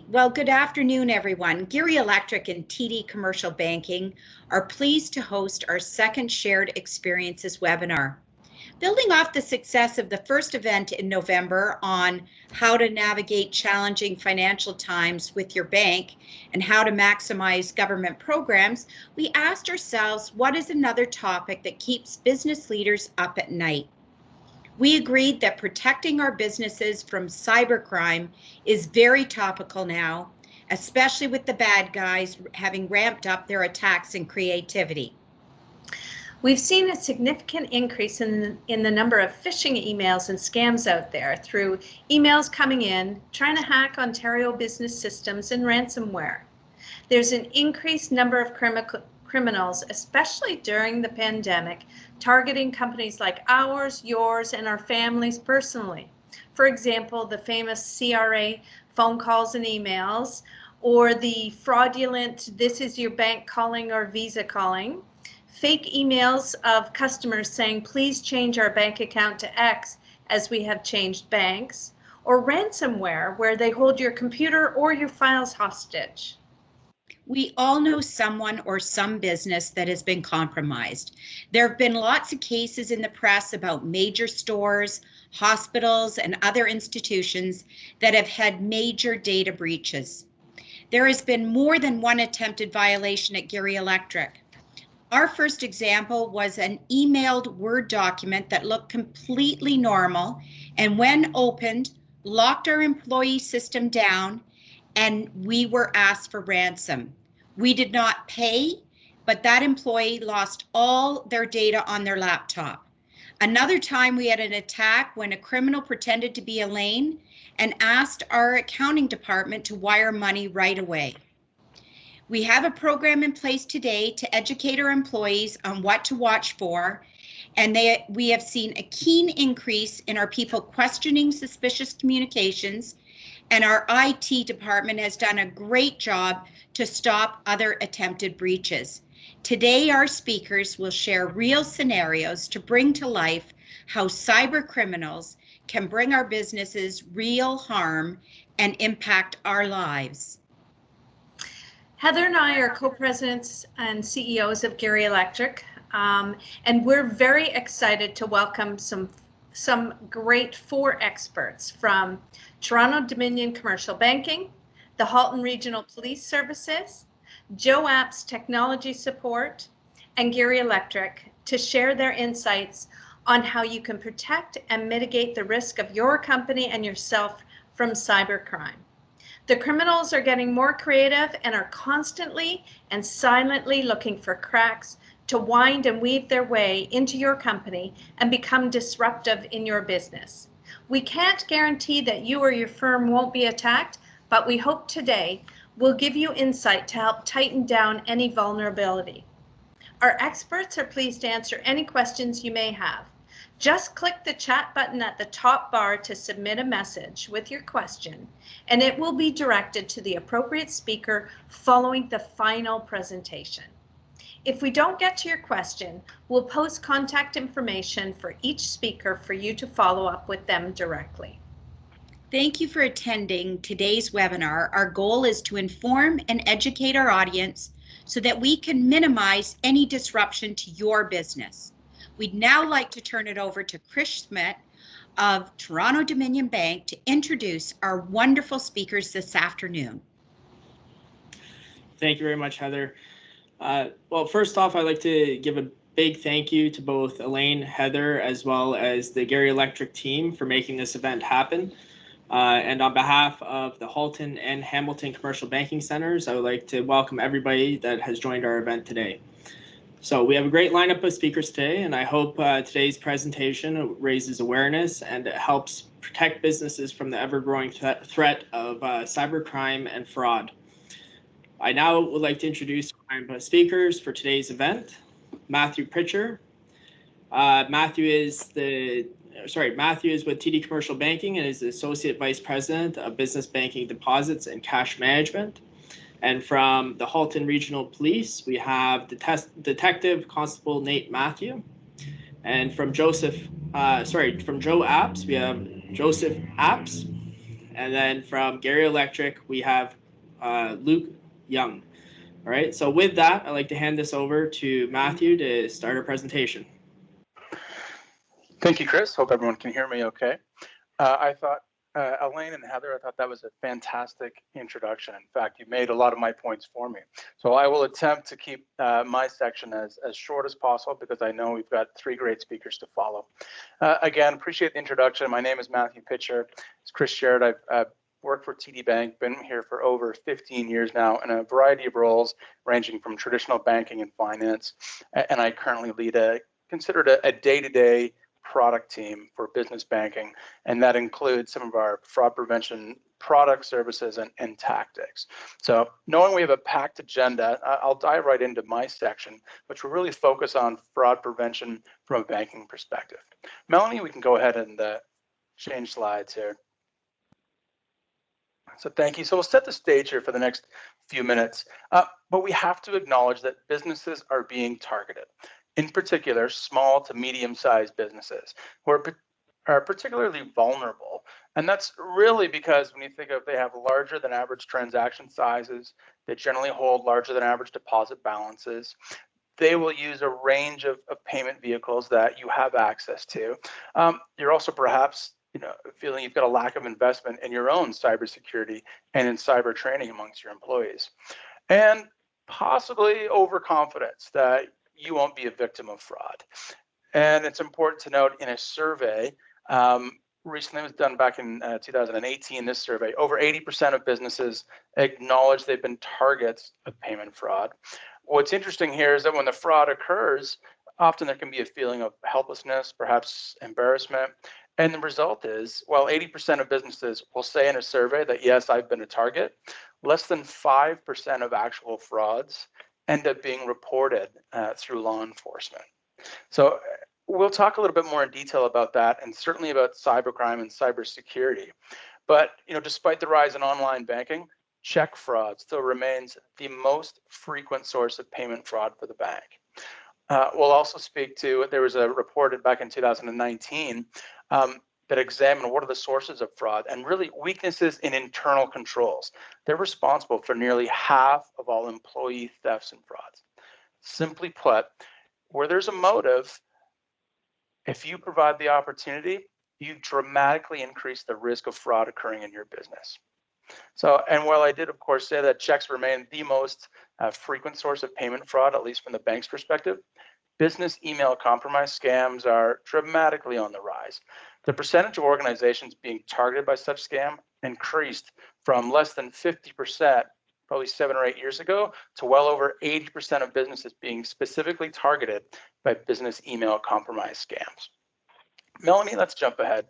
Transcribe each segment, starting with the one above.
Well, good afternoon, everyone. Gerrie Electric and TD Commercial Banking are pleased to host our second Shared Experiences webinar. Building off the success of the first event in November on how to navigate challenging financial times with your bank and how to maximize government programs, we asked ourselves, what is another topic that keeps business leaders up at night? We agreed that protecting our businesses from cybercrime is very topical now, especially with the bad guys having ramped up their attacks and creativity. We've seen a significant increase in the number of phishing emails and scams out there through emails coming in, trying to hack Ontario business systems and ransomware. There's an increased number of criminals, especially during the pandemic, targeting companies like ours, yours, and our families personally. For example, the famous CRA phone calls and emails, or the fraudulent "this is your bank calling" or Visa calling, fake emails of customers saying, please change our bank account to X as we have changed banks, or ransomware where they hold your computer or your files hostage. We all know someone or some business that has been compromised. There have been lots of cases in the press about major stores, hospitals, and other institutions that have had major data breaches. There has been more than one attempted violation at Gerrie Electric. Our first example was an emailed Word document that looked completely normal and when opened, locked our employee system down, and we were asked for ransom. We did not pay, but that employee lost all their data on their laptop. Another time we had an attack when a criminal pretended to be Elaine and asked our accounting department to wire money right away. We have a program in place today to educate our employees on what to watch for, and we have seen a keen increase in our people questioning suspicious communications, and our IT department has done a great job to stop other attempted breaches. Today, our speakers will share real scenarios to bring to life how cyber criminals can bring our businesses real harm and impact our lives. Heather and I are co-presidents and CEOs of Gerrie Electric, and we're very excited to welcome some great four experts from Toronto Dominion Commercial Banking, the Halton Regional Police Services, Joe App's Technology Support, and Gerrie Electric to share their insights on how you can protect and mitigate the risk of your company and yourself from cybercrime. The criminals are getting more creative and are constantly and silently looking for cracks to wind and weave their way into your company and become disruptive in your business. We can't guarantee that you or your firm won't be attacked, but we hope today will give you insight to help tighten down any vulnerability. Our experts are pleased to answer any questions you may have. Just click the chat button at the top bar to submit a message with your question, and it will be directed to the appropriate speaker following the final presentation. If we don't get to your question, we'll post contact information for each speaker for you to follow up with them directly. Thank you for attending today's webinar. Our goal is to inform and educate our audience so that we can minimize any disruption to your business. We'd now like to turn it over to Chris Schmidt of Toronto Dominion Bank to introduce our wonderful speakers this afternoon. Thank you very much, Heather. Well, first off, I'd like to give a big thank you to both Elaine, Heather, as well as the Gerrie Electric team for making this event happen. And on behalf of the Halton and Hamilton Commercial Banking Centers, I would like to welcome everybody that has joined our event today. So we have a great lineup of speakers today, and I hope today's presentation raises awareness and it helps protect businesses from the ever-growing threat of cybercrime and fraud. I now would like to introduce my speakers for today's event. Matthew Pritchard. Matthew is with TD Commercial Banking and is the Associate Vice President of Business Banking Deposits and Cash Management. And from the Halton Regional Police, we have Detective Constable Nate Matthew. And from Joe Apps, we have Joseph Apps. And then from Gerrie Electric, we have Luke Young. All right, so with that, I'd like to hand this over to Matthew to start our presentation. Thank you, Chris. Hope everyone can hear me okay. I thought, Elaine and Heather, I thought that was a fantastic introduction. In fact, you made a lot of my points for me. So I will attempt to keep my section as short as possible because I know we've got 3 great speakers to follow. Again, appreciate the introduction. My name is Matthew Pitcher. As Chris shared, I've worked for TD Bank, been here for over 15 years now in a variety of roles ranging from traditional banking and finance. And I currently lead considered a day-to-day product team for business banking, and that includes some of our fraud prevention product services and tactics. So knowing we have a packed agenda, I'll dive right into my section, which will really focus on fraud prevention from a banking perspective. Melanie, we can go ahead and change slides here. So thank you. So we'll set the stage here for the next few minutes, but we have to acknowledge that businesses are being targeted. In particular, small to medium-sized businesses who are particularly vulnerable. And that's really because when you think of they have larger than average transaction sizes, they generally hold larger than average deposit balances. They will use a range of payment vehicles that you have access to. You're also perhaps feeling you've got a lack of investment in your own cybersecurity and in cyber training amongst your employees. And possibly overconfidence that you won't be a victim of fraud. And it's important to note in a survey, recently was done back in 2018, this survey, over 80% of businesses acknowledge they've been targets of payment fraud. What's interesting here is that when the fraud occurs, often there can be a feeling of helplessness, perhaps embarrassment. And the result is, while 80% of businesses will say in a survey that, yes, I've been a target, less than 5% of actual frauds end up being reported through law enforcement. So we'll talk a little bit more in detail about that and certainly about cybercrime and cybersecurity. But despite the rise in online banking, check fraud still remains the most frequent source of payment fraud for the bank. We'll also speak to, there was a report back in 2019 that examined what are the sources of fraud and really weaknesses in internal controls. They're responsible for nearly half of all employee thefts and frauds. Simply put, where there's a motive, if you provide the opportunity, you dramatically increase the risk of fraud occurring in your business. So, and while I did, of course, say that checks remain the most frequent source of payment fraud, at least from the bank's perspective, business email compromise scams are dramatically on the rise. The percentage of organizations being targeted by such scam increased from less than 50% probably 7 or 8 years ago to well over 80% of businesses being specifically targeted by business email compromise scams. Melanie, let's jump ahead.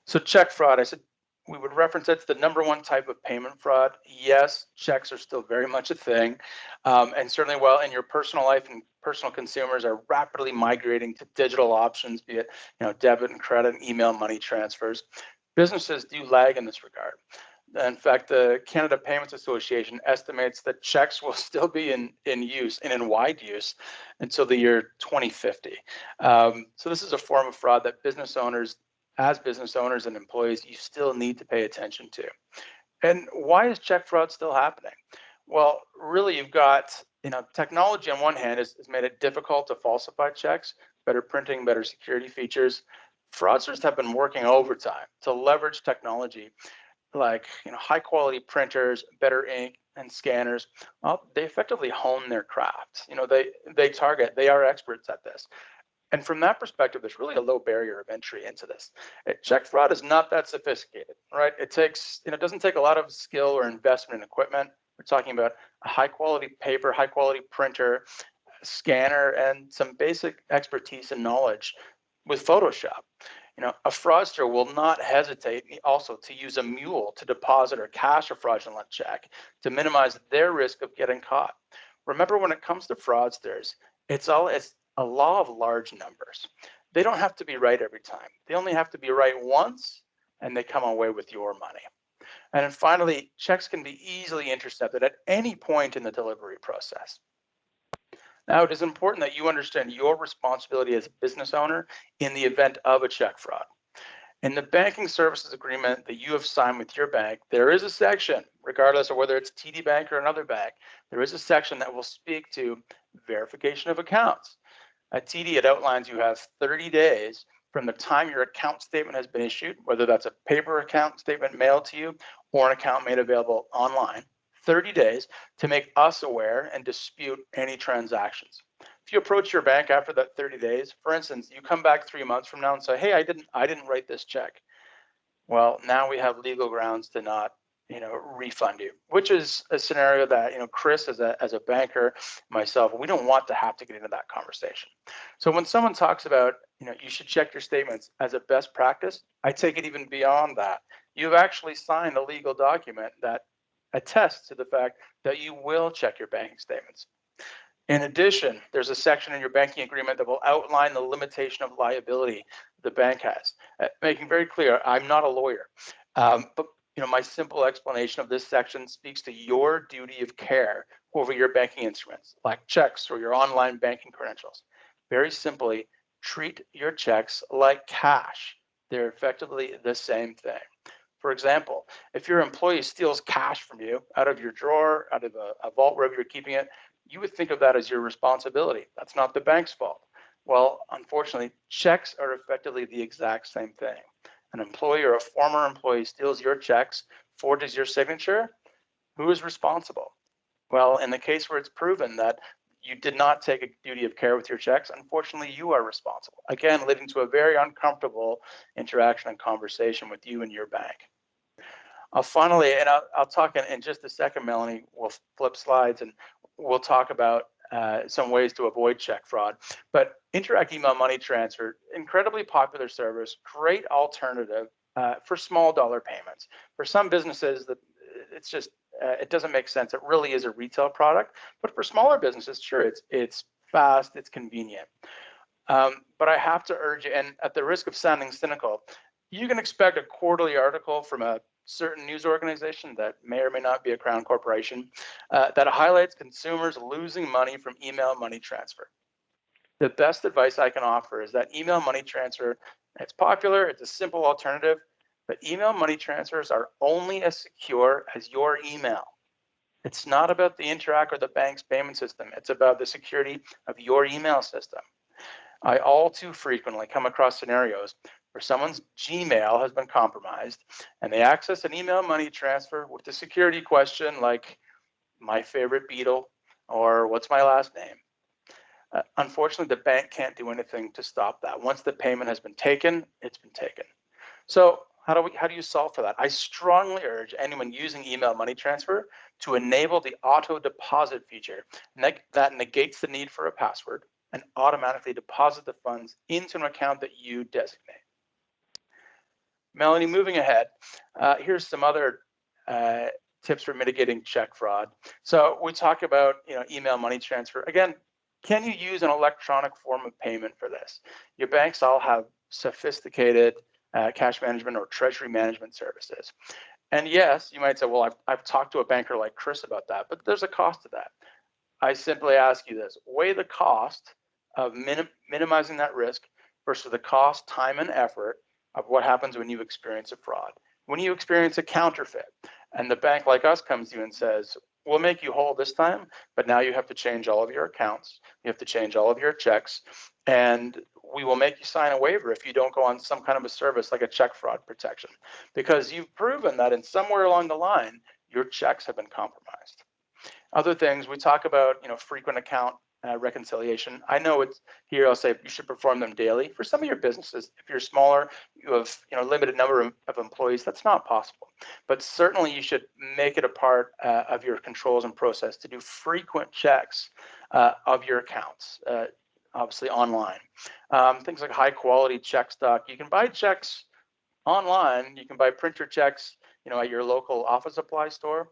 So check fraud, I said we would reference that's the #1 type of payment fraud. Yes, checks are still very much a thing. And certainly while in your personal life and personal consumers are rapidly migrating to digital options, be it debit and credit and email money transfers, businesses do lag in this regard. In fact, the Canada Payments Association estimates that checks will still be in use and in wide use until the year 2050. So this is a form of fraud that as business owners and employees, you still need to pay attention to. And why is check fraud still happening? Well, really, you've got, technology on one hand has made it difficult to falsify checks, better printing, better security features. Fraudsters have been working overtime to leverage technology like high quality printers, better ink and scanners. Well, they effectively hone their craft. They are experts at this. And from that perspective, there's really a low barrier of entry into this. Check fraud is not that sophisticated, right? It doesn't take a lot of skill or investment in equipment. We're talking about a high quality paper, high quality printer, scanner, and some basic expertise and knowledge with Photoshop. A fraudster will not hesitate also to use a mule to deposit or cash a fraudulent check to minimize their risk of getting caught. Remember, when it comes to fraudsters, it's a law of large numbers. They don't have to be right every time. They only have to be right once, and they come away with your money. And then finally, checks can be easily intercepted at any point in the delivery process. Now, it is important that you understand your responsibility as a business owner in the event of a check fraud. In the banking services agreement that you have signed with your bank, there is a section, regardless of whether it's TD Bank or another bank, there is a section that will speak to verification of accounts. At TD, it outlines you have 30 days from the time your account statement has been issued, whether that's a paper account statement mailed to you or an account made available online, 30 days to make us aware and dispute any transactions. If you approach your bank after that 30 days, for instance, you come back 3 months from now and say, hey, I didn't write this check. Well, now we have legal grounds to not refund you, which is a scenario that Chris as a banker, myself, we don't want to have to get into that conversation. So when someone talks about you should check your statements as a best practice, I take it even beyond that. You've actually signed a legal document that attests to the fact that you will check your banking statements. In addition, there's a section in your banking agreement that will outline the limitation of liability the bank has, making very clear I'm not a lawyer, but my simple explanation of this section speaks to your duty of care over your banking instruments, like checks or your online banking credentials. Very simply, treat your checks like cash. They're effectively the same thing. For example, if your employee steals cash from you out of your drawer, out of a vault, wherever you're keeping it, you would think of that as your responsibility. That's not the bank's fault. Well, unfortunately, checks are effectively the exact same thing. An employee or a former employee steals your checks, forges your signature, who is responsible? Well, in the case where it's proven that you did not take a duty of care with your checks, unfortunately, you are responsible. Again, leading to a very uncomfortable interaction and conversation with you and your bank. Finally, and I'll talk in just a second, Melanie, we'll flip slides and we'll talk about some ways to avoid check fraud. But Interact Email Money Transfer, incredibly popular service, great alternative for small dollar payments. For some businesses, that it's just it doesn't make sense. It really is a retail product, but for smaller businesses, sure, it's fast, it's convenient. But I have to urge you, and at the risk of sounding cynical, you can expect a quarterly article from a certain news organization that may or may not be a Crown corporation that highlights consumers losing money from email money transfer. The best advice I can offer is that email money transfer, it's popular, it's a simple alternative, but email money transfers are only as secure as your email. It's not about the Interact or the bank's payment system. It's about the security of your email system. I all too frequently come across scenarios where someone's Gmail has been compromised and they access an email money transfer with a security question like, my favorite Beatle, or what's my last name? Unfortunately, the bank can't do anything to stop that. Once the payment has been taken, it's been taken. So how do you solve for that? I strongly urge anyone using email money transfer to enable the auto deposit feature. That negates the need for a password and automatically deposit the funds into an account that you designate. Melanie, moving ahead, here's some other tips for mitigating check fraud. So we talk about email money transfer. Again, can you use an electronic form of payment for this? Your banks all have sophisticated cash management or treasury management services. And yes, you might say, well, I've talked to a banker like Chris about that, but there's a cost to that. I simply ask you this: weigh the cost of minimizing that risk versus the cost, time, and effort of what happens when you experience a fraud. When you experience a counterfeit, and the bank like us comes to you and says, we'll make you whole this time, but now you have to change all of your accounts, you have to change all of your checks, and we will make you sign a waiver if you don't go on some kind of a service like a check fraud protection, because you've proven that in somewhere along the line, your checks have been compromised. Other things, we talk about, frequent account reconciliation. I know it's here, I'll say you should perform them daily. For some of your businesses, if you're smaller, you have limited number of employees, that's not possible. But certainly you should make it a part of your controls and process to do frequent checks of your accounts, obviously online. Things like high quality check stock. You can buy checks online, you can buy printer checks, at your local office supply store.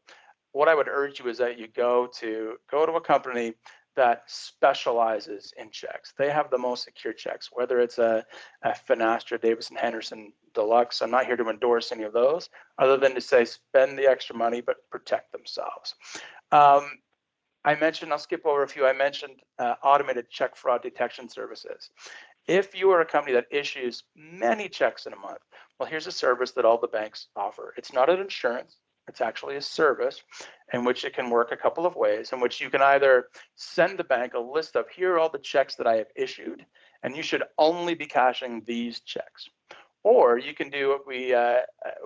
What I would urge you is that you go to a company that specializes in checks. They have the most secure checks, whether it's a Finastra, Davison, Henderson, Deluxe. I'm not here to endorse any of those, other than to say spend the extra money, but protect themselves. I mentioned, I'll skip over a few. I mentioned automated check fraud detection services. If you are a company that issues many checks in a month, Well, here's a service that all the banks offer. It's not an insurance, it's actually a service in which it can work a couple of ways, in which you can either send the bank a list of here are all the checks that I have issued, and you should only be cashing these checks. Or you can do what we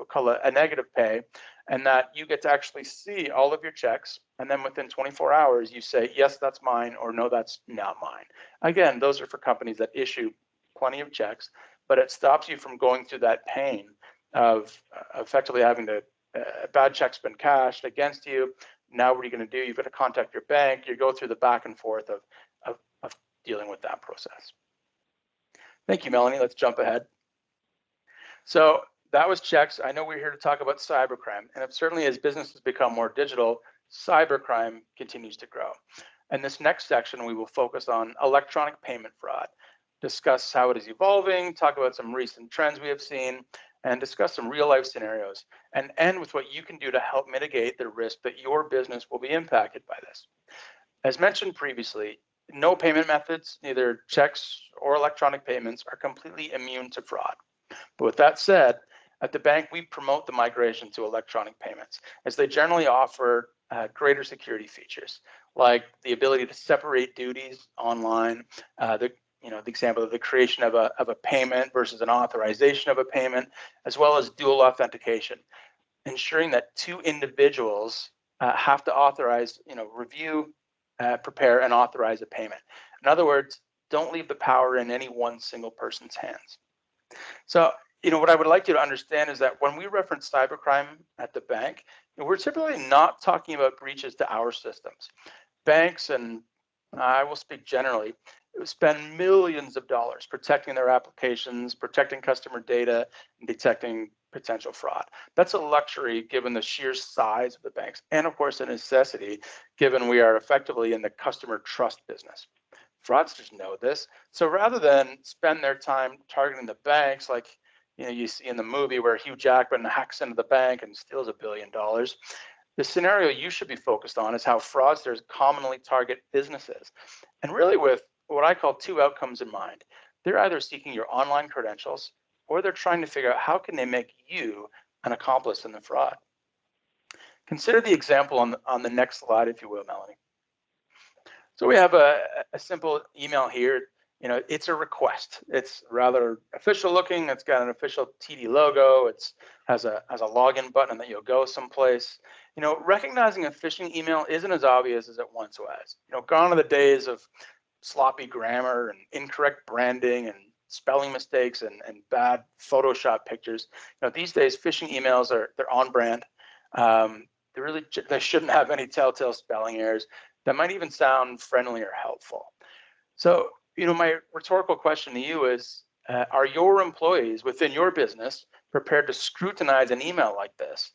call a negative pay, and that you get to actually see all of your checks, and then within 24 hours, you say, yes, that's mine, or no, that's not mine. Again, those are for companies that issue plenty of checks, but it stops you from going through that pain of effectively having to, bad check's been cashed against you. Now what are you going to do? You've got to contact your bank. You go through the back and forth of dealing with that process. Thank you, Melanie. Let's jump ahead. So that was checks. I know we're here to talk about cybercrime, and certainly as businesses become more digital, cybercrime continues to grow. And this next section, we will focus on electronic payment fraud, discuss how it is evolving, talk about some recent trends we have seen, and discuss some real life scenarios, and end with what you can do to help mitigate the risk that your business will be impacted by this. As mentioned previously, no payment methods, neither checks or electronic payments, are completely immune to fraud. But with that said, at the bank, we promote the migration to electronic payments, as they generally offer greater security features, like the ability to separate duties online, the example of the creation of a payment versus an authorization of a payment, as well as dual authentication, ensuring that two individuals have to authorize, review, prepare, and authorize a payment. In other words, don't leave the power in any one single person's hands. So, what I would like you to understand is that when we reference cybercrime at the bank, we're typically not talking about breaches to our systems. Banks, and I will speak generally, spend millions of dollars protecting their applications, protecting customer data, and detecting potential fraud. That's a luxury given the sheer size of the banks, and of course a necessity given we are effectively in the customer trust business. Fraudsters know this, so rather than spend their time targeting the banks like you see in the movie where Hugh Jackman hacks into the bank and steals $1 billion, the scenario you should be focused on is how fraudsters commonly target businesses, and really with what I call two outcomes in mind. They're either seeking your online credentials, or they're trying to figure out how can they make you an accomplice in the fraud. Consider the example on the next slide, if you will, Melanie. So we have a simple email here. It's a request. It's rather official looking. It's got an official TD logo. It has a login button that you'll go someplace. Recognizing a phishing email isn't as obvious as it once was. Gone are the days of sloppy grammar and incorrect branding and spelling mistakes and bad Photoshop pictures. These days phishing emails they're on brand. They shouldn't have any telltale spelling errors that might even sound friendly or helpful. So, my rhetorical question to you is, are your employees within your business prepared to scrutinize an email like this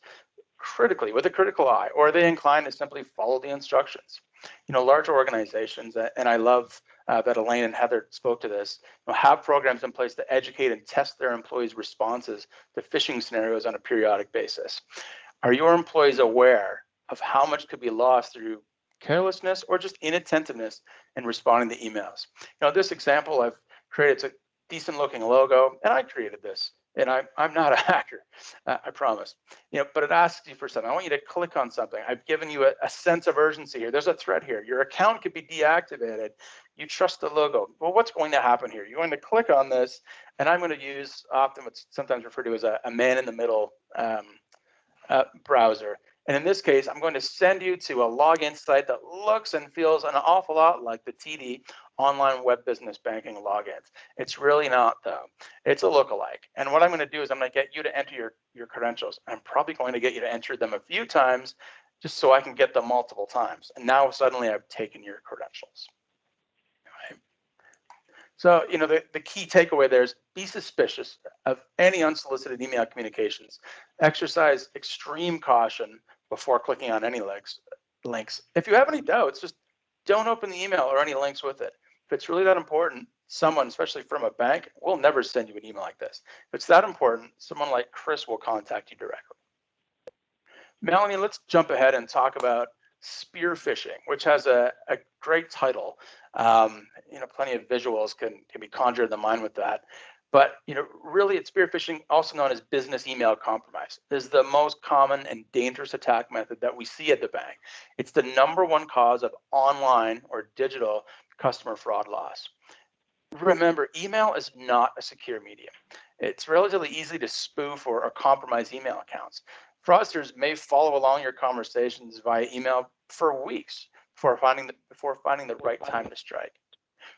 critically, with a critical eye, or are they inclined to simply follow the instructions? Larger organizations, and I love that Elaine and Heather spoke to this, have programs in place to educate and test their employees' responses to phishing scenarios on a periodic basis. Are your employees aware of how much could be lost through carelessness or just inattentiveness in responding to emails? This example I've created, it's a decent looking logo, and I created this, and I'm not a hacker, I promise. But it asks you for something. I want you to click on something. I've given you a sense of urgency here. There's a threat here. Your account could be deactivated. You trust the logo. Well, what's going to happen here? You're going to click on this, and I'm going to use often what's sometimes referred to as a man in the middle browser. And in this case, I'm going to send you to a login site that looks and feels an awful lot like the TD online web business banking logins. It's really not, though. It's a lookalike. And what I'm going to do is I'm going to get you to enter your credentials. I'm probably going to get you to enter them a few times just so I can get them multiple times. And now suddenly I've taken your credentials. Right? So, the key takeaway there is be suspicious of any unsolicited email communications. Exercise extreme caution before clicking on any links. If you have any doubts, just don't open the email or any links with it. If it's really that important, someone, especially from a bank, will never send you an email like this. If it's that important, someone like Chris will contact you directly. Melanie, let's jump ahead and talk about spear phishing, which has a great title. Plenty of visuals can be conjured in the mind with that. But really, it's spear phishing, also known as business email compromise, is the most common and dangerous attack method that we see at the bank. It's the #1 cause of online or digital customer fraud loss. Remember, email is not a secure medium. It's relatively easy to spoof or compromise email accounts. Fraudsters may follow along your conversations via email for weeks before finding the right time to strike.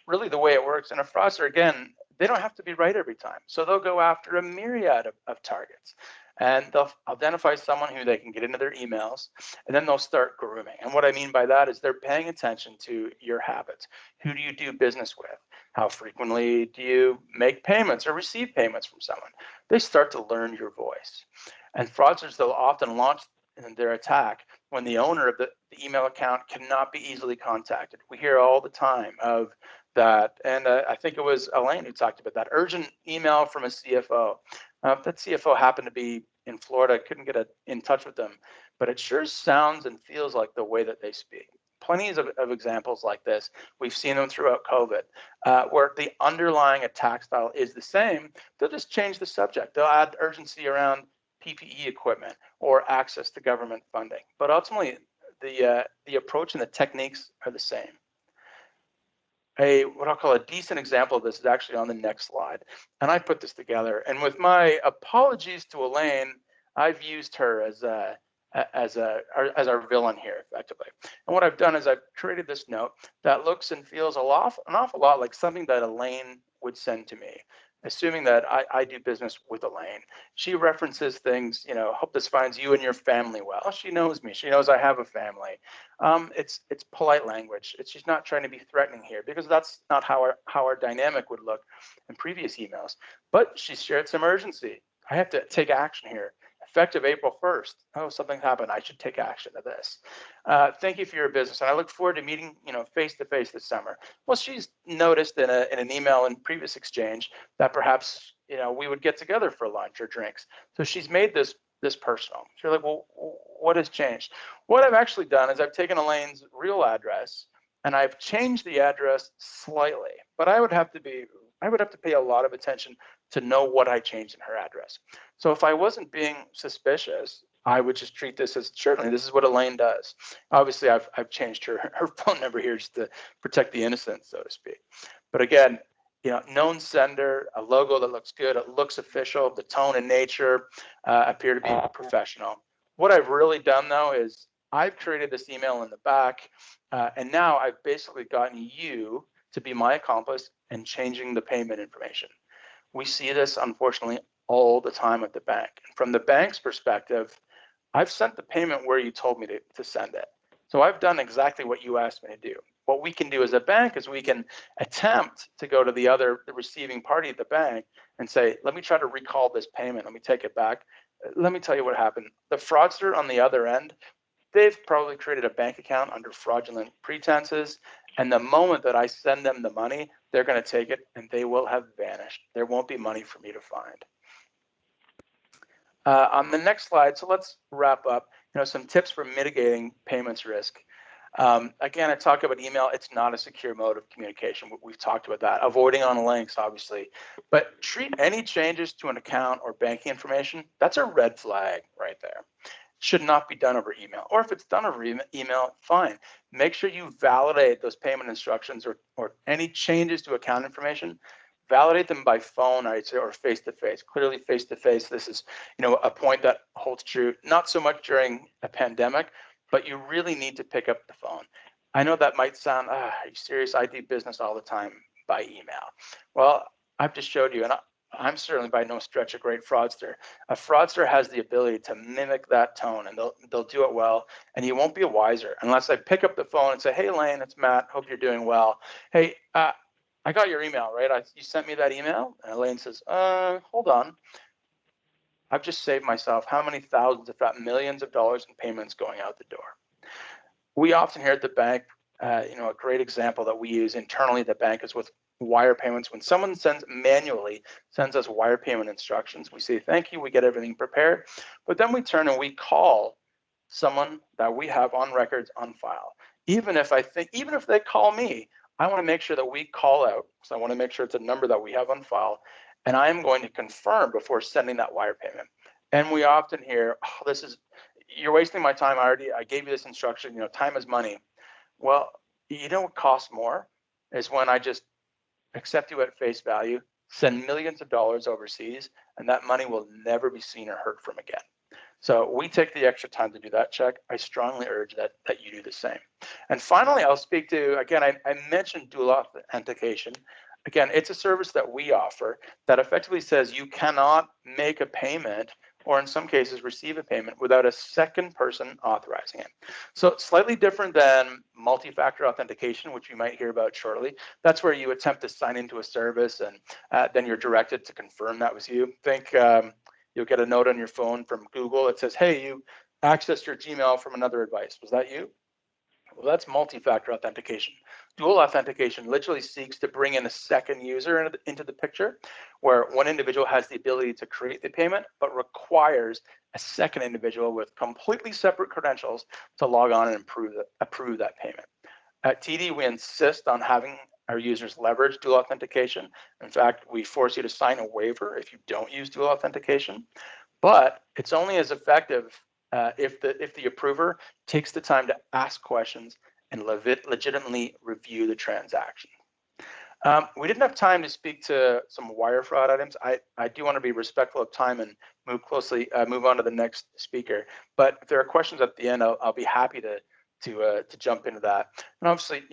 Really, the way it works, and a fraudster, again, they don't have to be right every time. So they'll go after a myriad of targets, and they'll identify someone who they can get into their emails, and then they'll start grooming. And what I mean by that is they're paying attention to your habits. Who do you do business with? How frequently do you make payments or receive payments from someone? They start to learn your voice. And fraudsters, they'll often launch their attack when the owner of the email account cannot be easily contacted. We hear all the time of that, and I think it was Elaine who talked about that urgent email from a CFO. If that CFO happened to be in Florida, couldn't get in touch with them, but it sure sounds and feels like the way that they speak. Plenty of examples like this. We've seen them throughout COVID, where the underlying attack style is the same. They'll just change the subject. They'll add urgency around PPE equipment or access to government funding. But ultimately, the approach and the techniques are the same. What I'll call a decent example of this is actually on the next slide. And I put this together. And with my apologies to Elaine, I've used her as our villain here, effectively. And what I've done is I've created this note that looks and feels an awful lot like something that Elaine would send to me, assuming that I do business with Elaine. She references things, hope this finds you and your family well. She knows me. She knows I have a family. It's polite language. She's not trying to be threatening here, because that's not how our dynamic would look in previous emails. But she shared some urgency. I have to take action here. Effective April 1st. Oh, something happened. I should take action to this. Thank you for your business, and I look forward to meeting, face to face this summer. Well, she's noticed in an email in previous exchange that perhaps we would get together for lunch or drinks. So she's made this personal. She's like, well, what has changed? What I've actually done is I've taken Elaine's real address and I've changed the address slightly, but I would have to pay a lot of attention to know what I changed in her address. So if I wasn't being suspicious, I would just treat this as, certainly this is what Elaine does. Obviously, I've changed her phone number here just to protect the innocent, so to speak. But again, known sender, a logo that looks good, it looks official, the tone and nature appear to be professional. What I've really done, though, is I've created this email in the back, and now I've basically gotten you to be my accomplice in changing the payment information. We see this, unfortunately, all the time at the bank. And from the bank's perspective, I've sent the payment where you told me to send it. So I've done exactly what you asked me to do. What we can do as a bank is we can attempt to go to the receiving party at the bank and say, let me try to recall this payment. Let me take it back. Let me tell you what happened. The fraudster on the other end, they've probably created a bank account under fraudulent pretenses. And the moment that I send them the money, they're going to take it and they will have vanished. There won't be money for me to find. On the next slide, so let's wrap up. Some tips for mitigating payments risk. Again, I talk about email. It's not a secure mode of communication. We've talked about that. Avoiding on links, obviously. But treat any changes to an account or banking information, that's a red flag right there. Should not be done over email. Or if it's done over email, fine. Make sure you validate those payment instructions or any changes to account information. Validate them by phone, I'd say, or face-to-face. Clearly, face-to-face, this is a point that holds true, not so much during a pandemic, but you really need to pick up the phone. I know that might sound, are you serious? I do business all the time by email. Well, I've just showed you, and I'm certainly by no stretch a great fraudster. A fraudster has the ability to mimic that tone, and they'll do it well, and you won't be wiser unless I pick up the phone and say, hey, Elaine, it's Matt. Hope you're doing well. Hey, I got your email, right? You sent me that email? And Elaine says, hold on. I've just saved myself how many thousands, if not millions of dollars in payments going out the door. We often hear at the bank, a great example that we use internally at the bank is with wire payments. When someone manually sends us wire payment instructions, we say, thank you, we get everything prepared. But then we turn and we call someone that we have on records on file. Even if they call me, I want to make sure that we call out. So I want to make sure it's a number that we have on file and I am going to confirm before sending that wire payment. And we often hear, oh, you're wasting my time. I gave you this instruction, time is money. Well, what costs more is when I just accept you at face value, send millions of dollars overseas, and that money will never be seen or heard from again. So we take the extra time to do that check. I strongly urge that you do the same. And finally, I'll speak to, again, I mentioned dual authentication. Again, it's a service that we offer that effectively says you cannot make a payment, or in some cases receive a payment, without a second person authorizing it. So slightly different than multi-factor authentication, which you might hear about shortly. That's where you attempt to sign into a service and then you're directed to confirm that was you. Think you'll get a note on your phone from Google that says, hey, you accessed your Gmail from another device. Was that you? Well, that's multi-factor authentication. Dual authentication literally seeks to bring in a second user into the picture, where one individual has the ability to create the payment, but requires a second individual with completely separate credentials to log on and approve that payment. At TD, we insist on having our users leverage dual authentication. In fact, we force you to sign a waiver if you don't use dual authentication, but it's only as effective if the approver takes the time to ask questions and legitimately review the transaction. We didn't have time to speak to some wire fraud items. I do want to be respectful of time and move on to the next speaker. But if there are questions at the end, I'll be happy to jump into that. And obviously,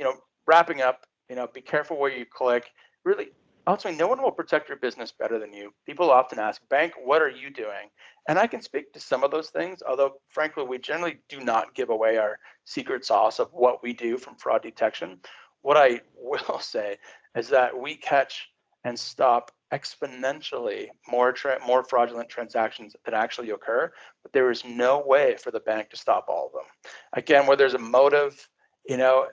wrapping up, be careful where you click. Really, ultimately, no one will protect your business better than you. People often ask, bank, what are you doing? And I can speak to some of those things, although frankly, we generally do not give away our secret sauce of what we do from fraud detection. What I will say is that we catch and stop exponentially more fraudulent transactions that actually occur, but there is no way for the bank to stop all of them. Again, where there's a motive,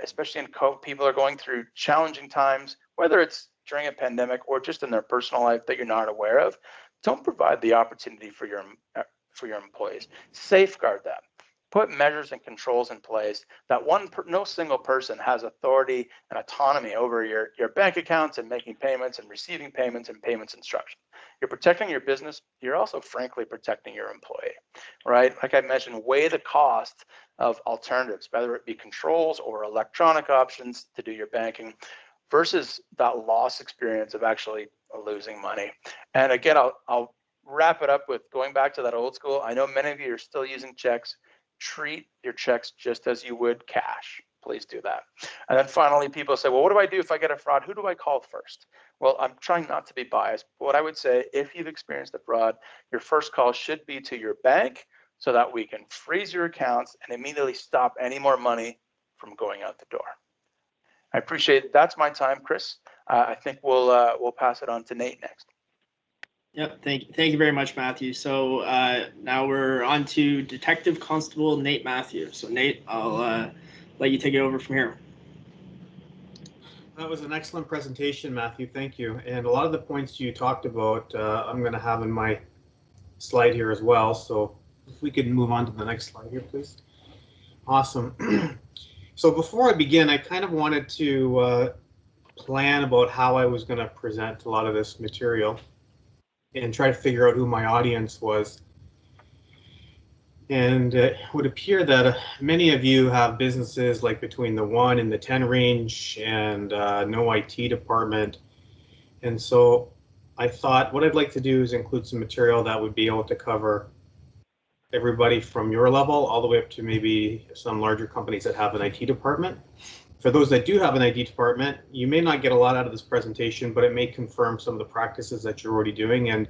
especially in COVID, people are going through challenging times, whether it's during a pandemic or just in their personal life that you're not aware of, don't provide the opportunity for your employees. Safeguard them. Put measures and controls in place that no single person has authority and autonomy over your bank accounts and making payments and receiving payments and payments instructions. You're protecting your business. You're also, frankly, protecting your employee, right? Like I mentioned, weigh the cost of alternatives, whether it be controls or electronic options to do your banking, versus that loss experience of actually losing money. And again, I'll wrap it up with going back to that old school. I know many of you are still using checks. Treat your checks just as you would cash. Please do that. And then finally, people say, well, what do I do if I get a fraud? Who do I call first? Well, I'm trying not to be biased, but what I would say, if you've experienced a fraud, your first call should be to your bank so that we can freeze your accounts and immediately stop any more money from going out the door. I appreciate it. That's my time, Chris. I think we'll pass it on to Nate next. Yep, thank you very much, Matthew. So now we're on to Detective Constable Nate Matthew. So Nate, I'll let you take it over from here. That was an excellent presentation, Matthew. Thank you. And a lot of the points you talked about, I'm going to have in my slide here as well. So if we could move on to the next slide here, please. Awesome. So before I begin, I kind of wanted to plan about how I was going to present a lot of this material and try to figure out who my audience was. And it would appear that many of you have businesses like between the 1 and the 10 range and no IT department. And so I thought what I'd like to do is include some material that would be able to cover everybody from your level all the way up to maybe some larger companies that have an IT department. For those that do have an IT department, you may not get a lot out of this presentation, but it may confirm some of the practices that you're already doing and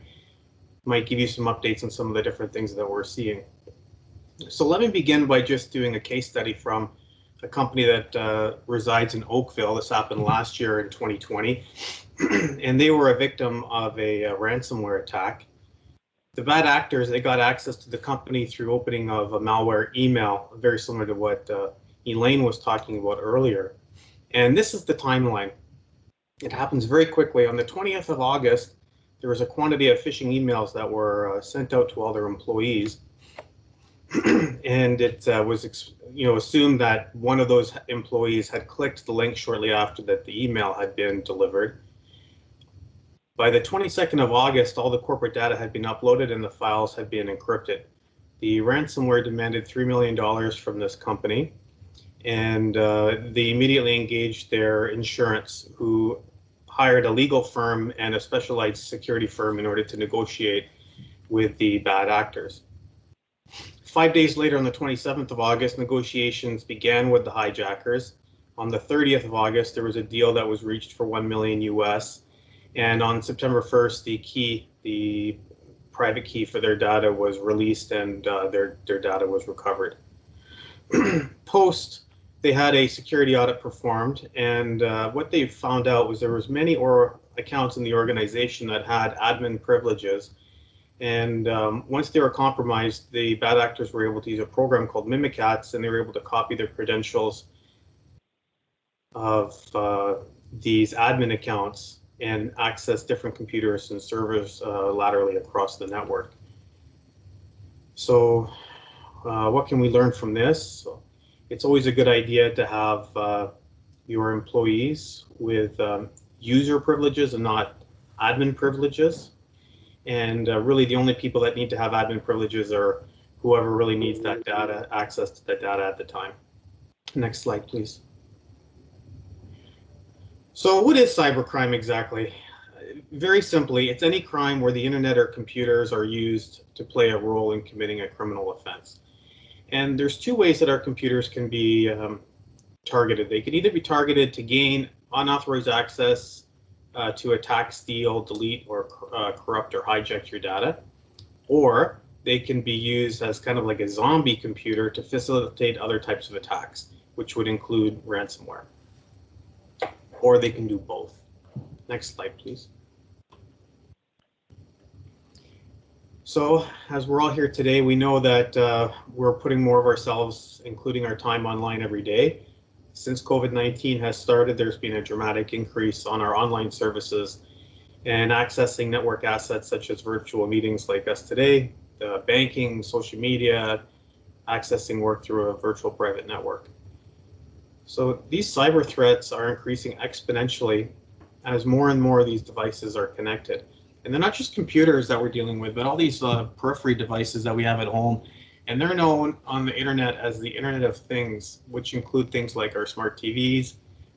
might give you some updates on some of the different things that we're seeing. So let me begin by just doing a case study from a company that resides in Oakville. This happened last year in 2020, and they were a victim of a ransomware attack. The bad actors, they got access to the company through opening of a malware email, very similar to what Elaine was talking about earlier. And this is the timeline. It happens very quickly. On the 20th of August, there was a quantity of phishing emails that were sent out to all their employees. And it was assumed that one of those employees had clicked the link shortly after that the email had been delivered. By the 22nd of August, all the corporate data had been uploaded and the files had been encrypted. The ransomware demanded $3 million from this company, and they immediately engaged their insurance, who hired a legal firm and a specialized security firm in order to negotiate with the bad actors. 5 days later, on the 27th of August, negotiations began with the hijackers. On the 30th of August, there was a deal that was reached for $1 million US. And on September 1st, the private key for their data was released, and their data was recovered. Post, they had a security audit performed, and what they found out was there was many accounts in the organization that had admin privileges. And once they were compromised, the bad actors were able to use a program called Mimikatz, and they were able to copy their credentials of these admin accounts and access different computers and servers laterally across the network. So what can we learn from this? It's always a good idea to have your employees with user privileges and not admin privileges. And really the only people that need to have admin privileges are whoever really needs that data, access to that data at the time. Next slide, please. So what is cybercrime exactly? Very simply, it's any crime where the internet or computers are used to play a role in committing a criminal offense. And there's two ways that our computers can be targeted. They can either be targeted to gain unauthorized access to attack, steal, delete, or corrupt or hijack your data, or they can be used as kind of like a zombie computer to facilitate other types of attacks, which would include ransomware. Or they can do both. Next slide, please. So as we're all here today, we know that we're putting more of ourselves, including our time, online every day. Since COVID-19 has started, there's been a dramatic increase on our online services and accessing network assets such as virtual meetings like us today, banking, social media, accessing work through a virtual private network. So these cyber threats are increasing exponentially as more and more of these devices are connected. And they're not just computers that we're dealing with, but all these periphery devices that we have at home. And they're known on the internet as the Internet of Things, which include things like our smart TVs,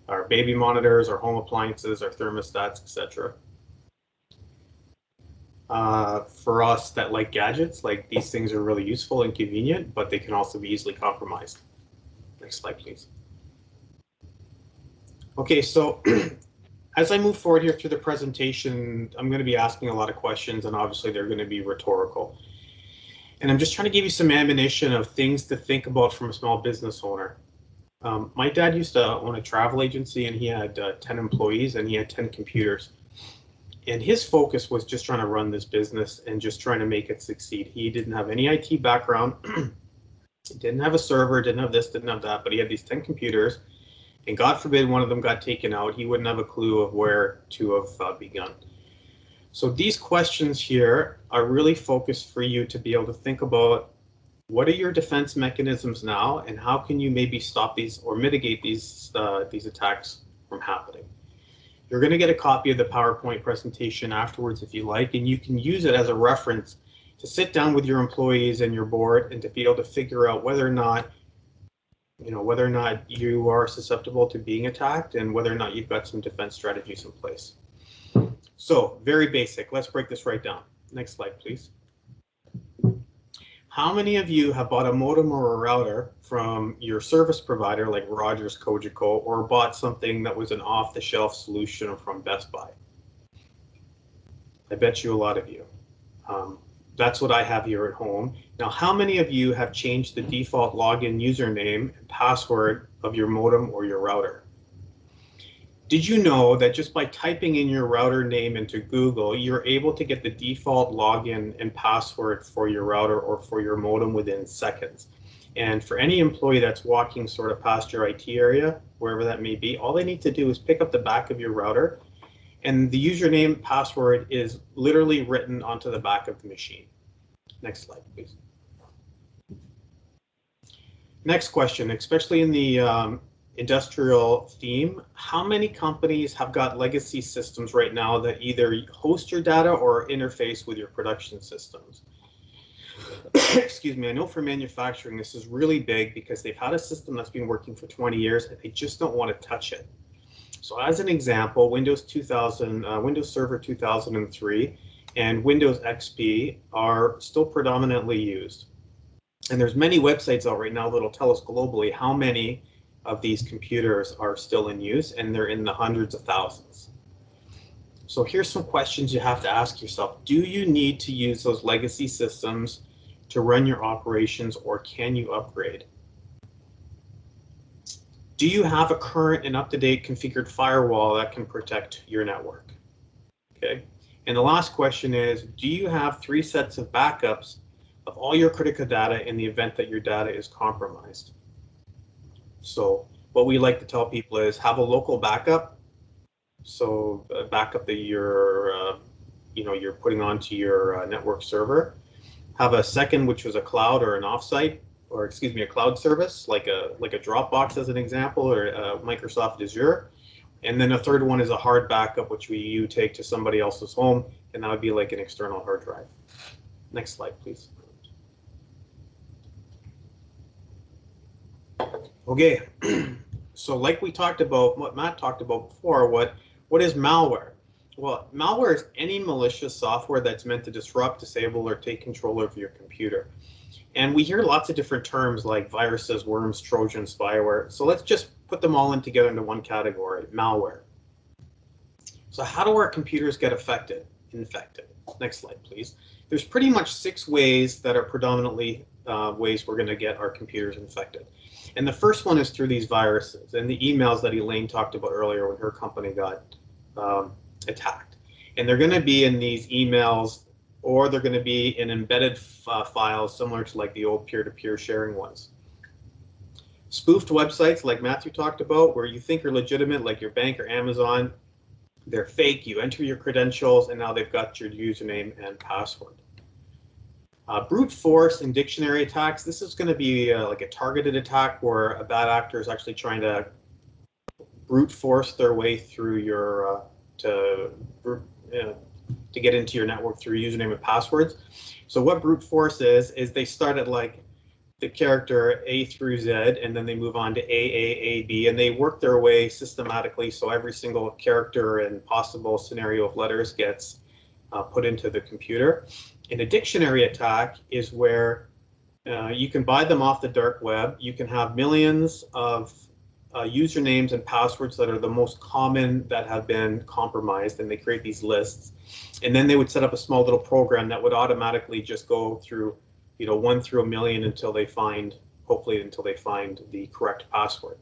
our baby monitors, our home appliances, our thermostats, etc. For us that like gadgets, like these things are really useful and convenient, but they can also be easily compromised. Next slide, please. Okay, so as I move forward here through the presentation, I'm going to be asking a lot of questions, and obviously they're going to be rhetorical. And I'm just trying to give you some ammunition of things to think about from a small business owner. My dad used to own a travel agency, and he had 10 employees, and he had 10 computers. And his focus was just trying to run this business and just trying to make it succeed. He didn't have any IT background, didn't have a server, didn't have this, didn't have that, but he had these 10 computers. And God forbid one of them got taken out, he wouldn't have a clue of where to have begun. So these questions here are really focused for you to be able to think about what are your defense mechanisms now, and how can you maybe stop these or mitigate these attacks from happening. You're going to get a copy of the PowerPoint presentation afterwards if you like, and you can use it as a reference to sit down with your employees and your board and to be able to figure out whether or not you are susceptible to being attacked and whether or not you've got some defense strategies in place. So very basic. Let's break this right down. Next slide, please. How many of you have bought a modem or a router from your service provider like Rogers, Cogeco, or bought something that was an off-the-shelf solution from Best Buy? I bet you a lot of you. That's what I have here at home. Now, how many of you have changed the default login username and password of your modem or your router? Did you know that just by typing in your router name into Google, you're able to get the default login and password for your router or for your modem within seconds? And for any employee that's walking sort of past your IT area, wherever that may be, all they need to do is pick up the back of your router, and the username password is literally written onto the back of the machine. Next slide, please. Next question, especially in the industrial theme, how many companies have got legacy systems right now that either host your data or interface with your production systems? Excuse me, I know for manufacturing this is really big because they've had a system that's been working for 20 years and they just don't want to touch it. So as an example, Windows 2000, Windows Server 2003 and Windows XP are still predominantly used. And there's many websites out right now that'll tell us globally how many of these computers are still in use, and they're in the hundreds of thousands. So here's some questions you have to ask yourself. Do you need to use those legacy systems to run your operations, or can you upgrade? Do you have a current and up-to-date configured firewall that can protect your network? Okay. And the last question is, do you have 3 sets of backups of all your critical data in the event that your data is compromised? So what we like to tell people is have a local backup. So a backup that you're putting onto your network server. Have a second, which was a cloud or an offsite, or excuse me, a cloud service like a Dropbox as an example, or Microsoft Azure. And then a third one is a hard backup, which you take to somebody else's home, and that would be like an external hard drive. Next slide, please. Okay, so like we talked about, what Matt talked about before, what is malware? Well, malware is any malicious software that's meant to disrupt, disable, or take control of your computer. And we hear lots of different terms like viruses, worms, trojans, spyware. So let's just put them all in together into one category, malware. So how do our computers get infected? Next slide, please. There's pretty much 6 ways that are predominantly ways we're going to get our computers infected. And the first one is through these viruses and the emails that Elaine talked about earlier when her company got attacked. And they're going to be in these emails, or they're going to be in embedded files similar to like the old peer-to-peer sharing ones. Spoofed websites like Matthew talked about, where you think are legitimate, like your bank or Amazon, they're fake. You enter your credentials and now they've got your username and password. Brute force and dictionary attacks. This is going to be like a targeted attack where a bad actor is actually trying to brute force their way through your to get into your network through username and passwords. So what brute force is they start at like the character A through Z, and then they move on to A, B, and they work their way systematically so every single character and possible scenario of letters gets put into the computer. And a dictionary attack is where you can buy them off the dark web. You can have millions of usernames and passwords that are the most common that have been compromised, and they create these lists. And then they would set up a small little program that would automatically just go through, 1 through a million until they find, hopefully until they find the correct password.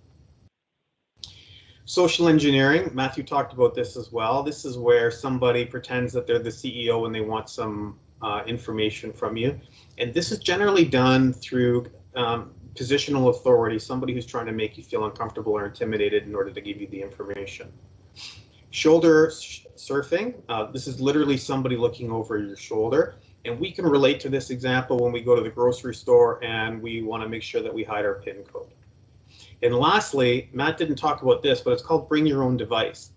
Social engineering, Matthew talked about this as well. This is where somebody pretends that they're the CEO and they want some information from you. And this is generally done through positional authority, somebody who's trying to make you feel uncomfortable or intimidated in order to give you the information. Shoulder surfing, this is literally somebody looking over your shoulder. And we can relate to this example when we go to the grocery store and we want to make sure that we hide our PIN code. And lastly, Matt didn't talk about this, but it's called bring your own device.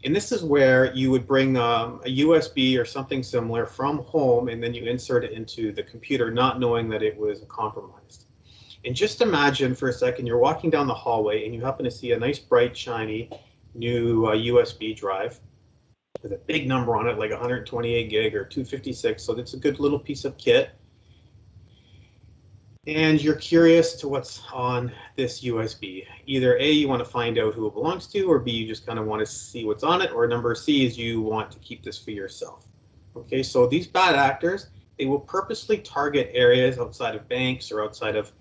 And this is where you would bring a USB or something similar from home, and then you insert it into the computer, not knowing that it was compromised. And just imagine for a second, you're walking down the hallway and you happen to see a nice, bright, shiny new USB drive with a big number on it, like 128 gig or 256. So it's a good little piece of kit. And you're curious to what's on this USB. Either A, you want to find out who it belongs to, or B, you just kind of want to see what's on it, or number C is you want to keep this for yourself. Okay, so these bad actors, they will purposely target areas outside of banks or outside of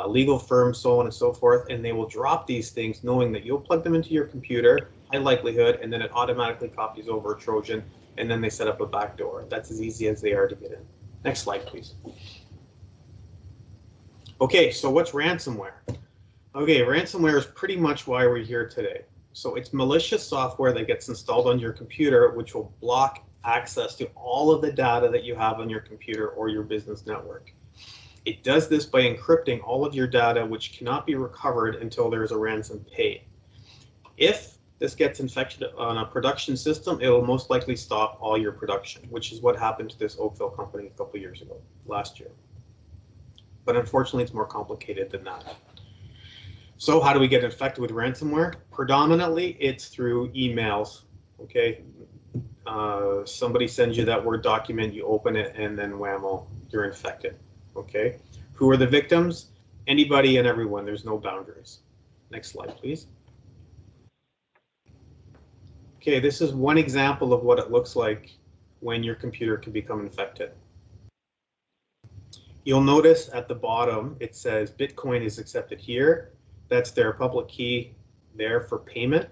legal firms, so on and so forth, and they will drop these things knowing that you'll plug them into your computer, high likelihood, and then it automatically copies over a Trojan, and then they set up a backdoor. That's as easy as they are to get in. Next slide, please. Okay, so what's ransomware? Okay, ransomware is pretty much why we're here today. So it's malicious software that gets installed on your computer, which will block access to all of the data that you have on your computer or your business network. It does this by encrypting all of your data, which cannot be recovered until there is a ransom paid. If this gets infected on a production system, it will most likely stop all your production, which is what happened to this Oakville company a couple years ago, last year. But unfortunately, it's more complicated than that. So how do we get infected with ransomware? Predominantly, it's through emails, okay? Somebody sends you that Word document, you open it, and then whammo, you're infected, okay? Who are the victims? Anybody and everyone, there's no boundaries. Next slide, please. Okay, this is one example of what it looks like when your computer can become infected. You'll notice at the bottom, it says Bitcoin is accepted here. That's their public key there for payment.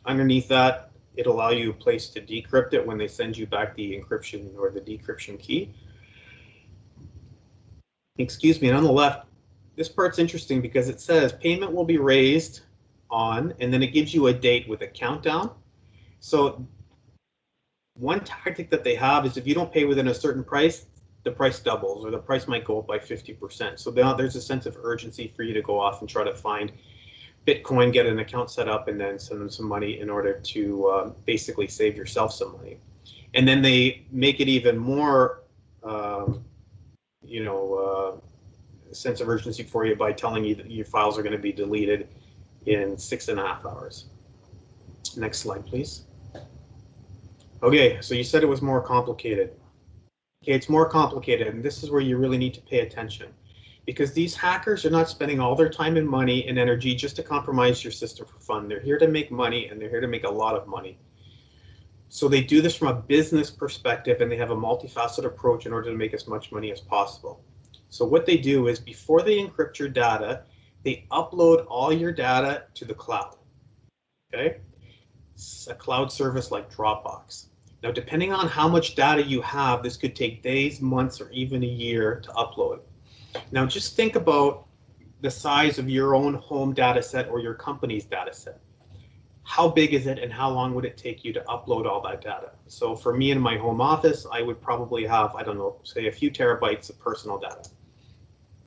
Underneath that, it'll allow you a place to decrypt it when they send you back the encryption or the decryption key. Excuse me, and on the left, this part's interesting because it says payment will be raised on, and then it gives you a date with a countdown. So one tactic that they have is if you don't pay within a certain price, the price doubles, or the price might go up by 50%. So now there's a sense of urgency for you to go off and try to find Bitcoin, get an account set up, and then send them some money in order to basically save yourself some money. And then they make it even more, sense of urgency for you by telling you that your files are going to be deleted in 6.5 hours. Next slide, please. Okay, so you said it was more complicated. Okay, it's more complicated, and this is where you really need to pay attention, because these hackers are not spending all their time and money and energy just to compromise your system for fun. They're here to make money, and they're here to make a lot of money. So they do this from a business perspective, and they have a multifaceted approach in order to make as much money as possible. So what they do is before they encrypt your data, they upload all your data to the cloud. Okay? It's a cloud service like Dropbox. Now, depending on how much data you have, this could take days, months, or even a year to upload. Now, just think about the size of your own home data set or your company's data set. How big is it, and how long would it take you to upload all that data? So for me in my home office, I would probably have, I don't know, say a few terabytes of personal data.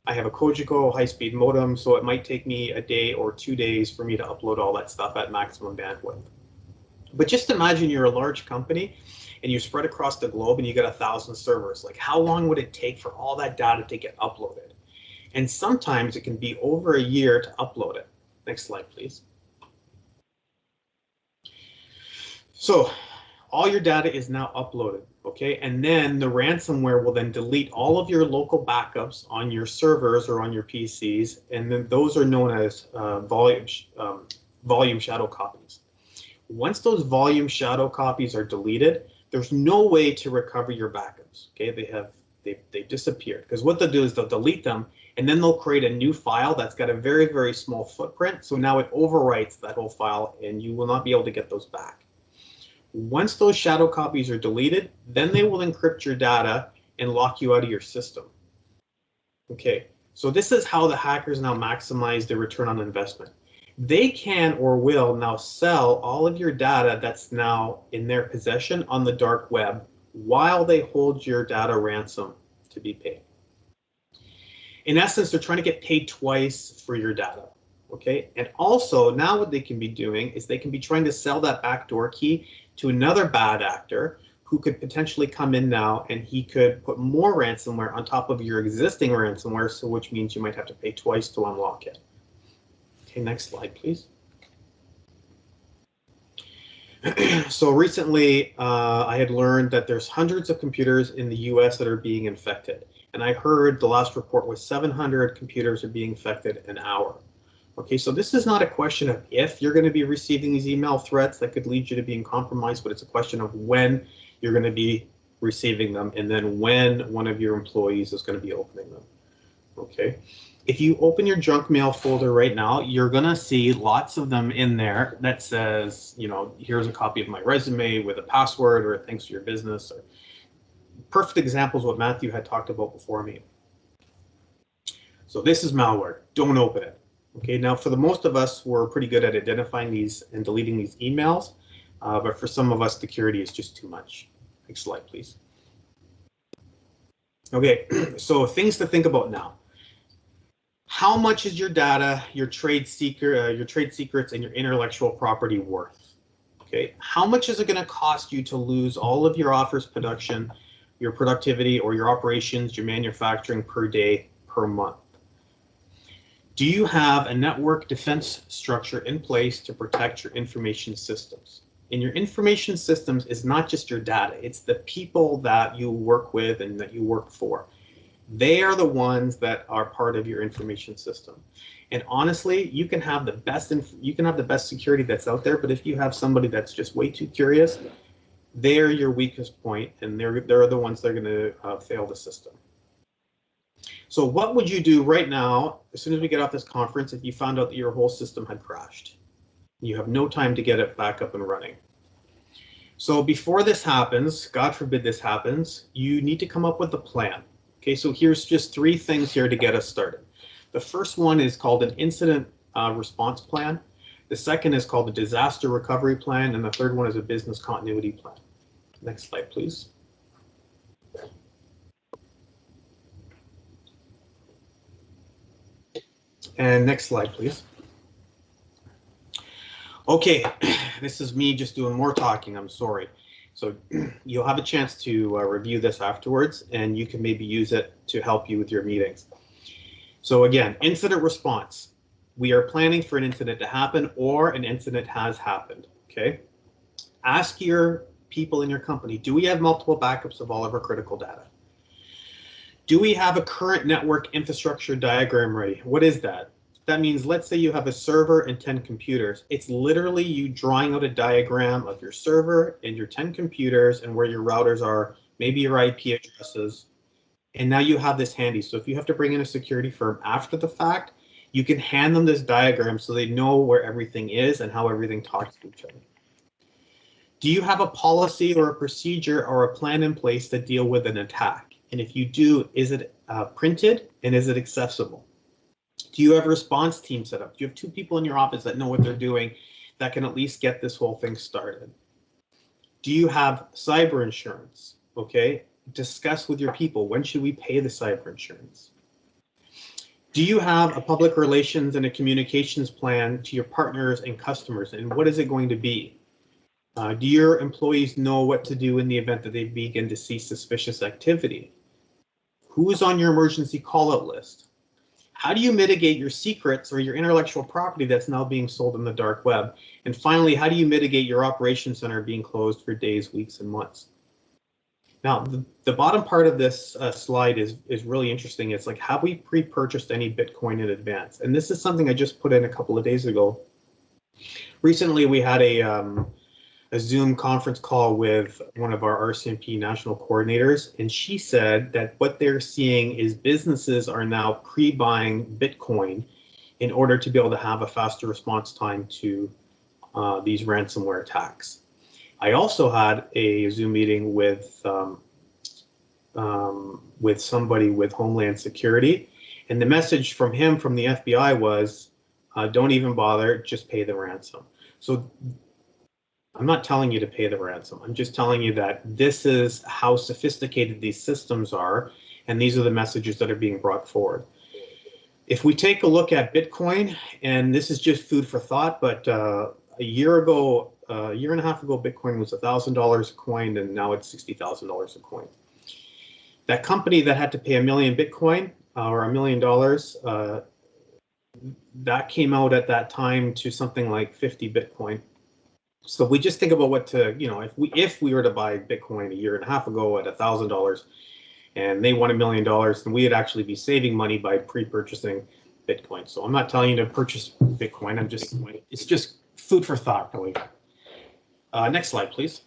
I have a Cogeco high-speed modem, so it might take me a day or 2 days for me to upload all that stuff at maximum bandwidth. But just imagine you're a large company and you spread across the globe and you got 1,000 servers. Like, how long would it take for all that data to get uploaded? And sometimes it can be over a year to upload it. Next slide, please. So all your data is now uploaded, okay? And then the ransomware will then delete all of your local backups on your servers or on your PCs, and then those are known as volume shadow copies. Once those volume shadow copies are deleted, there's no way to recover your backups. Okay, they've disappeared, because what they'll do is they'll delete them, and then they'll create a new file that's got a very, very small footprint. So now it overwrites that whole file, and you will not be able to get those back. Once those shadow copies are deleted, then they will encrypt your data and lock you out of your system. Okay, so this is how the hackers now maximize their return on investment. They can or will now sell all of your data that's now in their possession on the dark web while they hold your data ransom to be paid. In essence, they're trying to get paid twice for your data. Okay, and also now what they can be doing is they can be trying to sell that backdoor key to another bad actor who could potentially come in now, and he could put more ransomware on top of your existing ransomware, so which means you might have to pay twice to unlock it. Okay, next slide, please. So recently, I had learned that there's hundreds of computers in the US that are being infected. And I heard the last report was 700 computers are being infected an hour. Okay, so this is not a question of if you're going to be receiving these email threats that could lead you to being compromised, but it's a question of when you're going to be receiving them, and then when one of your employees is going to be opening them. Okay, if you open your junk mail folder right now, you're going to see lots of them in there that says, you know, here's a copy of my resume with a password, or thanks to your business. Or perfect examples what Matthew had talked about before me. So this is malware. Don't open it. Okay, now for the most of us, we're pretty good at identifying these and deleting these emails, but for some of us, security is just too much. Next slide, please. Okay, so things to think about now. How much is your data, your trade secrets, and your intellectual property worth? Okay, how much is it going to cost you to lose all of your office production, your productivity, or your operations, your manufacturing per day, per month? Do you have a network defense structure in place to protect your information systems? And your information systems is not just your data, it's the people that you work with and that you work for. They are the ones that are part of your information system. And honestly, you can have the best security that's out there, but if you have somebody that's just way too curious, they're your weakest point, and they're the ones that are going to fail the system. So what would you do right now, as soon as we get off this conference, if you found out that your whole system had crashed? You have no time to get it back up and running. So before this happens, God forbid this happens, you need to come up with a plan. Okay, so here's just 3 things here to get us started. The first one is called an incident response plan. The second is called a disaster recovery plan. And the third one is a business continuity plan. Next slide, please. And next slide, please. Okay, this is me just doing more talking, I'm sorry. So you'll have a chance to review this afterwards, and you can maybe use it to help you with your meetings. So again, incident response. We are planning for an incident to happen, or an incident has happened, okay? Ask your people in your company, do we have multiple backups of all of our critical data? Do we have a current network infrastructure diagram ready? What is that? That means, let's say you have a server and 10 computers. It's literally you drawing out a diagram of your server and your 10 computers and where your routers are, maybe your IP addresses. And now you have this handy. So if you have to bring in a security firm after the fact, you can hand them this diagram so they know where everything is and how everything talks to each other. Do you have a policy or a procedure or a plan in place to deal with an attack? And if you do, is it printed and is it accessible? Do you have a response team set up? Do you have 2 people in your office that know what they're doing that can at least get this whole thing started? Do you have cyber insurance? Okay, discuss with your people, when should we pay the cyber insurance? Do you have a public relations and a communications plan to your partners and customers, and what is it going to be? Do your employees know what to do in the event that they begin to see suspicious activity? Who is on your emergency call-out list? How do you mitigate your secrets or your intellectual property that's now being sold in the dark web? And finally, how do you mitigate your operations center being closed for days, weeks, and months? Now, the bottom part of this slide is really interesting. It's like, have we pre-purchased any Bitcoin in advance? And this is something I just put in a couple of days ago. Recently, we had a Zoom conference call with one of our RCMP national coordinators, and she said that what they're seeing is businesses are now pre-buying Bitcoin in order to be able to have a faster response time to these ransomware attacks. I also had a Zoom meeting with somebody with Homeland Security, and the message from him from the FBI was, don't even bother, just pay the ransom. So I'm not telling you to pay the ransom. I'm just telling you that this is how sophisticated these systems are, and these are the messages that are being brought forward. If we take a look at Bitcoin, and this is just food for thought, but a year and a half ago, Bitcoin was $1,000 a coin, and now it's $60,000 a coin. That company that had to pay 1 million Bitcoin or $1 million, that came out at that time to something like 50 Bitcoin. So we just think about what to, if we were to buy Bitcoin a year and a half ago at $1,000 and they won $1 million, then we'd actually be saving money by pre-purchasing Bitcoin. So I'm not telling you to purchase Bitcoin. It's just food for thought, really. Next slide, please.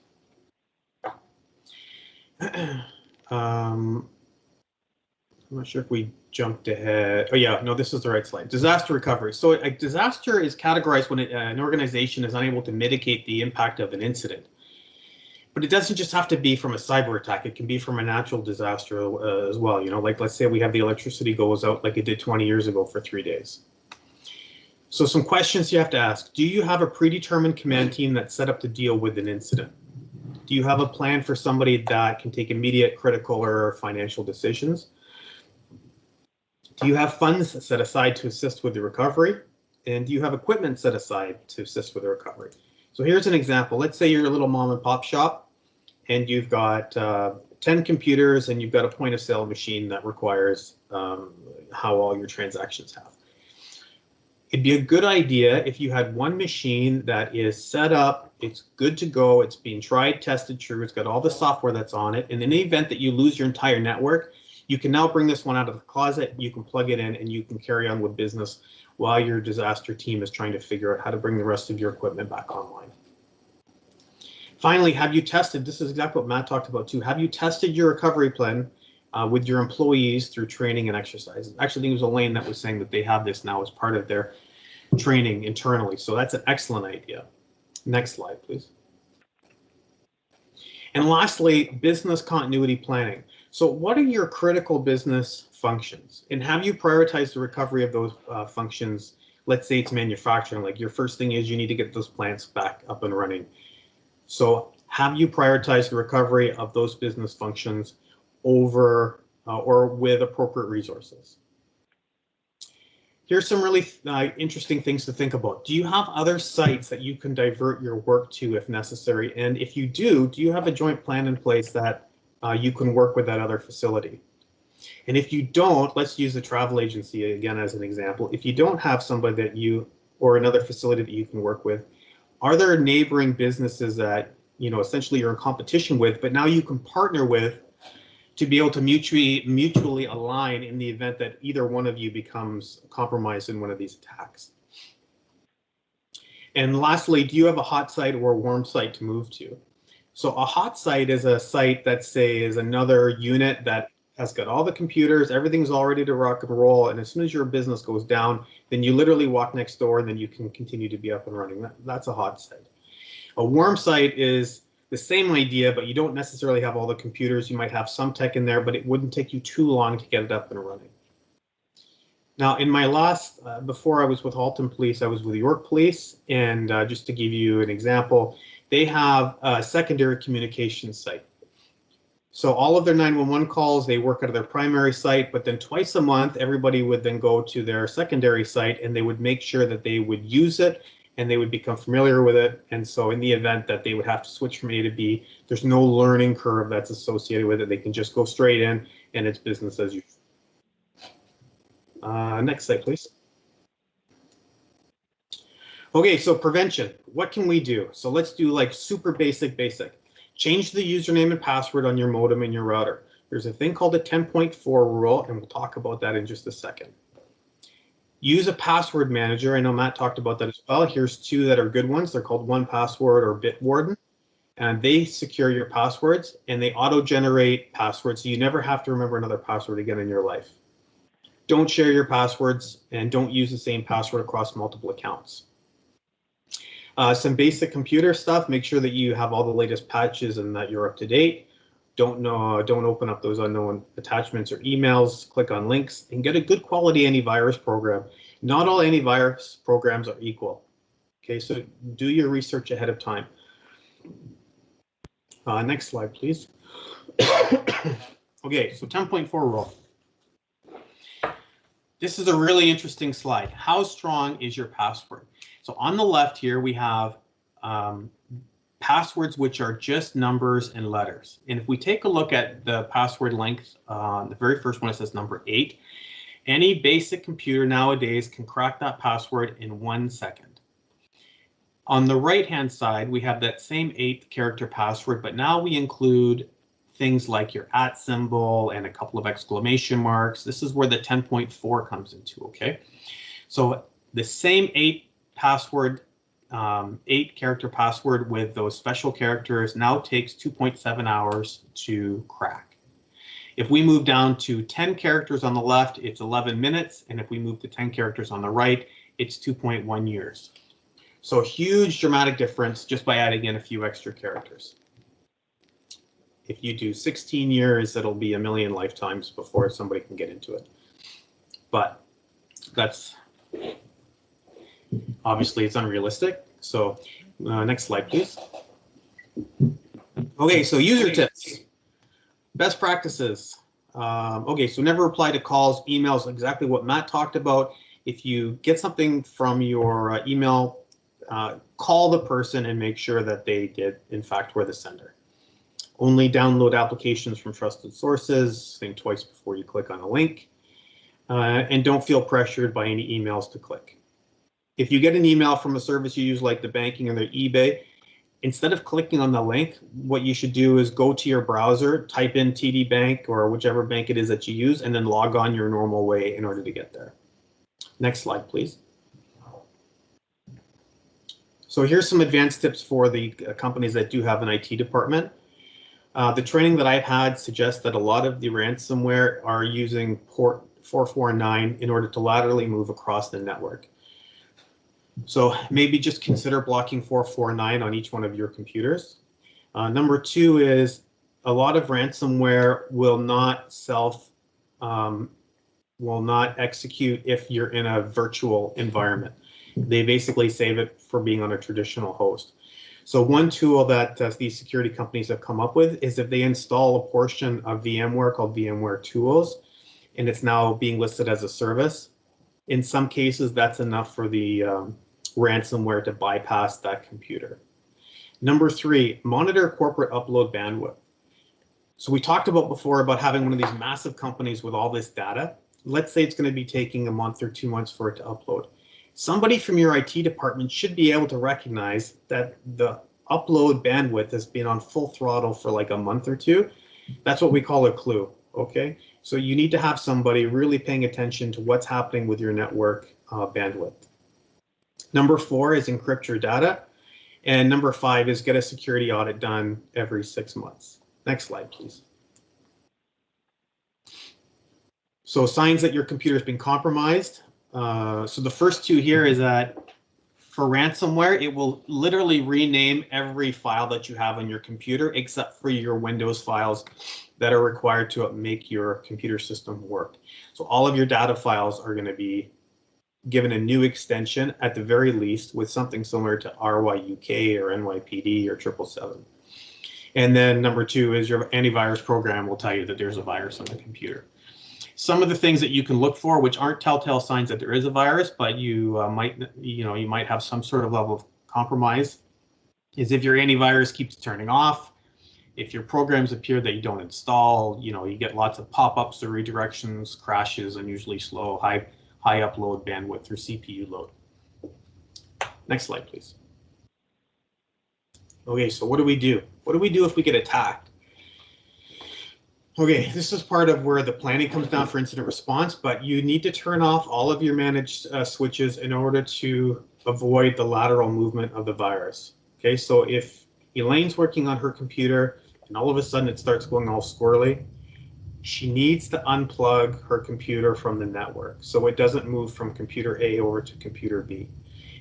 I'm not sure if we jumped ahead. Oh yeah, no, this is the right slide. Disaster recovery. So a disaster is categorized when an organization is unable to mitigate the impact of an incident. But it doesn't just have to be from a cyber attack. It can be from a natural disaster as well. Like let's say we have the electricity goes out like it did 20 years ago for 3 days. So some questions you have to ask. Do you have a predetermined command team that's set up to deal with an incident? Do you have a plan for somebody that can take immediate critical or financial decisions? Do you have funds set aside to assist with the recovery? And do you have equipment set aside to assist with the recovery? So here's an example. Let's say you're a little mom and pop shop and you've got 10 computers and you've got a point of sale machine that requires how all your transactions have. It'd be a good idea if you had one machine that is set up, it's good to go, it's being tried, tested, true, it's got all the software that's on it, and in the event that you lose your entire network, you can now bring this one out of the closet, you can plug it in, and you can carry on with business while your disaster team is trying to figure out how to bring the rest of your equipment back online. Finally, have you tested, this is exactly what Matt talked about too, have you tested your recovery plan with your employees through training and exercise? Actually, I think it was Elaine that was saying that they have this now as part of their training internally. So that's an excellent idea. Next slide, please. And lastly, business continuity planning. So what are your critical business functions? And have you prioritized the recovery of those functions? Let's say it's manufacturing, like your first thing is you need to get those plants back up and running. So have you prioritized the recovery of those business functions over or with appropriate resources? Here's some really interesting things to think about. Do you have other sites that you can divert your work to if necessary? And if you do you have a joint plan in place that you can work with that other facility? And if you don't, let's use the travel agency again as an example. If you don't have somebody that you or another facility that you can work with, are there neighboring businesses that essentially you're in competition with, but now you can partner with to be able to mutually align in the event that either one of you becomes compromised in one of these attacks? And lastly, do you have a hot site or a warm site to move to? So a hot site is a site that, say, is another unit that has got all the computers, everything's all ready to rock and roll, and as soon as your business goes down, then you literally walk next door and then you can continue to be up and running. That's a hot site. A warm site is the same idea, but you don't necessarily have all the computers. You might have some tech in there, but it wouldn't take you too long to get it up and running. Now, in my last, before I was with Halton Police, I was with York Police, and just to give you an example, they have a secondary communications site. So all of their 911 calls, they work out of their primary site, but then twice a month, everybody would then go to their secondary site and they would make sure that they would use it and they would become familiar with it. And so in the event that they would have to switch from A to B, there's no learning curve that's associated with it. They can just go straight in and it's business as usual. Next slide, please. Okay, so prevention, what can we do? So let's do like super basic. Change the username and password on your modem and your router. There's a thing called a 10.4 rule, and we'll talk about that in just a second. Use a password manager. I know Matt talked about that as well. Here's two that are good ones. They're called 1Password or Bitwarden, and they secure your passwords and they auto-generate passwords, so you never have to remember another password again in your life. Don't share your passwords and don't use the same password across multiple accounts. Some basic computer stuff, make sure that you have all the latest patches and that you're up to date. Don't open up those unknown attachments or emails, click on links, and get a good quality antivirus program. Not all antivirus programs are equal. Okay, so do your research ahead of time. Next slide, please. Okay, so 10.4 rule. This is a really interesting slide. How strong is your password? So on the left here, we have passwords which are just numbers and letters. And if we take a look at the password length, the very first one, it says number 8. Any basic computer nowadays can crack that password in 1 second. On the right-hand side, we have that same 8-character password, but now we include things like your @ symbol and a couple of exclamation marks. This is where the 10.4 comes into, okay? So the same 8-character password with those special characters now takes 2.7 hours to crack. If we move down to 10 characters on the left, it's 11 minutes. And if we move to 10 characters on the right, it's 2.1 years. So a huge dramatic difference just by adding in a few extra characters. If you do 16 years, it'll be 1 million lifetimes before somebody can get into it. But that's obviously it's unrealistic. So next slide, please. Okay, so user tips, best practices. Okay, so never reply to calls, emails, exactly what Matt talked about. If you get something from your email, call the person and make sure that they did, in fact, were the sender. Only download applications from trusted sources. Think twice before you click on a link. And don't feel pressured by any emails to click. If you get an email from a service you use like the banking or the eBay, instead of clicking on the link, what you should do is go to your browser, type in TD Bank or whichever bank it is that you use, and then log on your normal way in order to get there. Next slide, please. So here's some advanced tips for the companies that do have an IT department. The training that I've had suggests that a lot of the ransomware are using port 449 in order to laterally move across the network. So maybe just consider blocking 449 on each one of your computers. Number two is a lot of ransomware will not execute if you're in a virtual environment. They basically save it for being on a traditional host. So one tool that these security companies have come up with is if they install a portion of VMware called VMware Tools, and it's now being listed as a service. In some cases, that's enough for the ransomware to bypass that computer. Number three, monitor corporate upload bandwidth. So we talked about before about having one of these massive companies with all this data. Let's say it's going to be taking a month or 2 months for it to upload. Somebody from your IT department should be able to recognize that the upload bandwidth has been on full throttle for like a month or two. That's what we call a clue, okay? So you need to have somebody really paying attention to what's happening with your network bandwidth. Number four is encrypt your data. And number five is get a security audit done every 6 months. Next slide, please. So signs that your computer has been compromised. So the first two here is that for ransomware, it will literally rename every file that you have on your computer except for your Windows files that are required to make your computer system work. So all of your data files are going to be given a new extension at the very least with something similar to RYUK or NYPD or 777. And then number two is your antivirus program will tell you that there's a virus on the computer. Some of the things that you can look for, which aren't telltale signs that there is a virus, but you might have some sort of level of compromise, is if your antivirus keeps turning off, if your programs appear that you don't install, you get lots of pop-ups or redirections, crashes, unusually slow, high upload bandwidth or CPU load. Next slide, please. Okay, so what do we do? What do we do if we get attacked? Okay, this is part of where the planning comes down for incident response, but you need to turn off all of your managed switches in order to avoid the lateral movement of the virus. Okay, so if Elaine's working on her computer and all of a sudden it starts going all squirrely, she needs to unplug her computer from the network so it doesn't move from computer A over to computer B.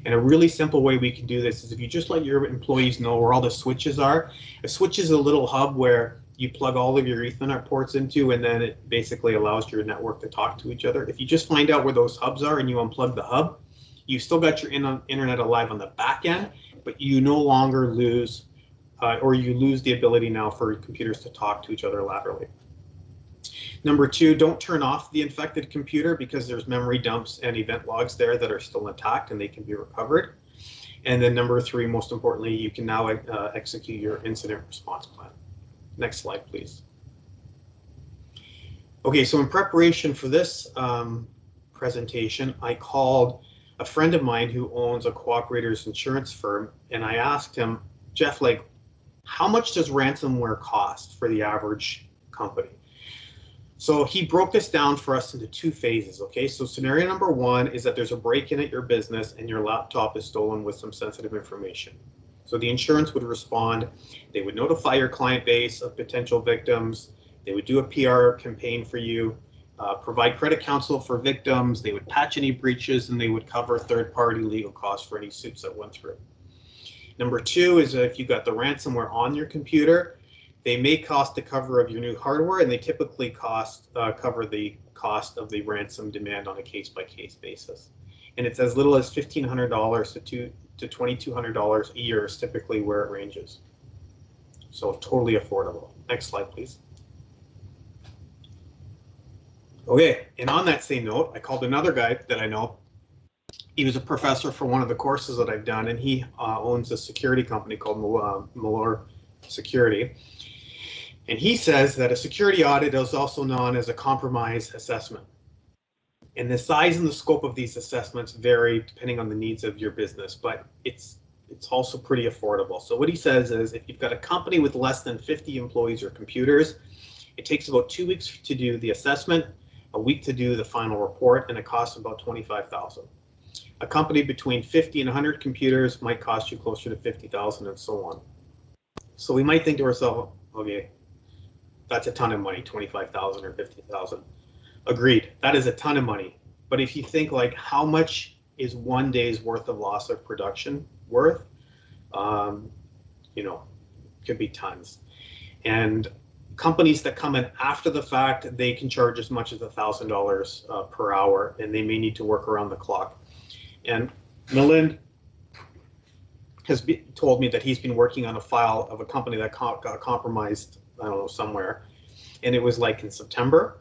And a really simple way we can do this is if you just let your employees know where all the switches are. A switch is a little hub where you plug all of your Ethernet ports into, and then it basically allows your network to talk to each other. If you just find out where those hubs are and you unplug the hub, you still got your internet alive on the back end, but you no longer lose, or you lose the ability now for computers to talk to each other laterally. Number two, don't turn off the infected computer because there's memory dumps and event logs there that are still intact and they can be recovered. And then number three, most importantly, you can now execute your incident response plan. Next slide, please. Okay, so in preparation for this presentation, I called a friend of mine who owns a cooperators insurance firm, and I asked him, Jeff, like, how much does ransomware cost for the average company? So he broke this down for us into two phases, okay? So scenario number one is that there's a break-in at your business and your laptop is stolen with some sensitive information. So the insurance would respond, they would notify your client base of potential victims, they would do a PR campaign for you, provide credit counsel for victims, they would patch any breaches, and they would cover third-party legal costs for any suits that went through. Number two is if you got the ransomware on your computer, they may cost the cover of your new hardware, and they typically cover the cost of the ransom demand on a case-by-case basis. And it's as little as $1,500 to $2,200 a year is typically where it ranges. So totally affordable. Next slide, please. Okay, and on that same note, I called another guy that I know. He was a professor for one of the courses that I've done, and he owns a security company called Malor Security. And he says that a security audit is also known as a compromise assessment. And the size and the scope of these assessments vary depending on the needs of your business, but it's also pretty affordable. So what he says is if you've got a company with less than 50 employees or computers, it takes about 2 weeks to do the assessment, a week to do the final report, and it costs about $25,000. A company between 50 and 100 computers might cost you closer to $50,000 and so on. So we might think to ourselves, okay, that's a ton of money, 25,000 or 50,000. Agreed, that is a ton of money. But if you think like how much is 1 day's worth of loss of production worth, you know, could be tons. And companies that come in after the fact, they can charge as much as $1,000 per hour, and they may need to work around the clock. And Milind has told me that he's been working on a file of a company that got compromised, I don't know, somewhere, and it was like in September.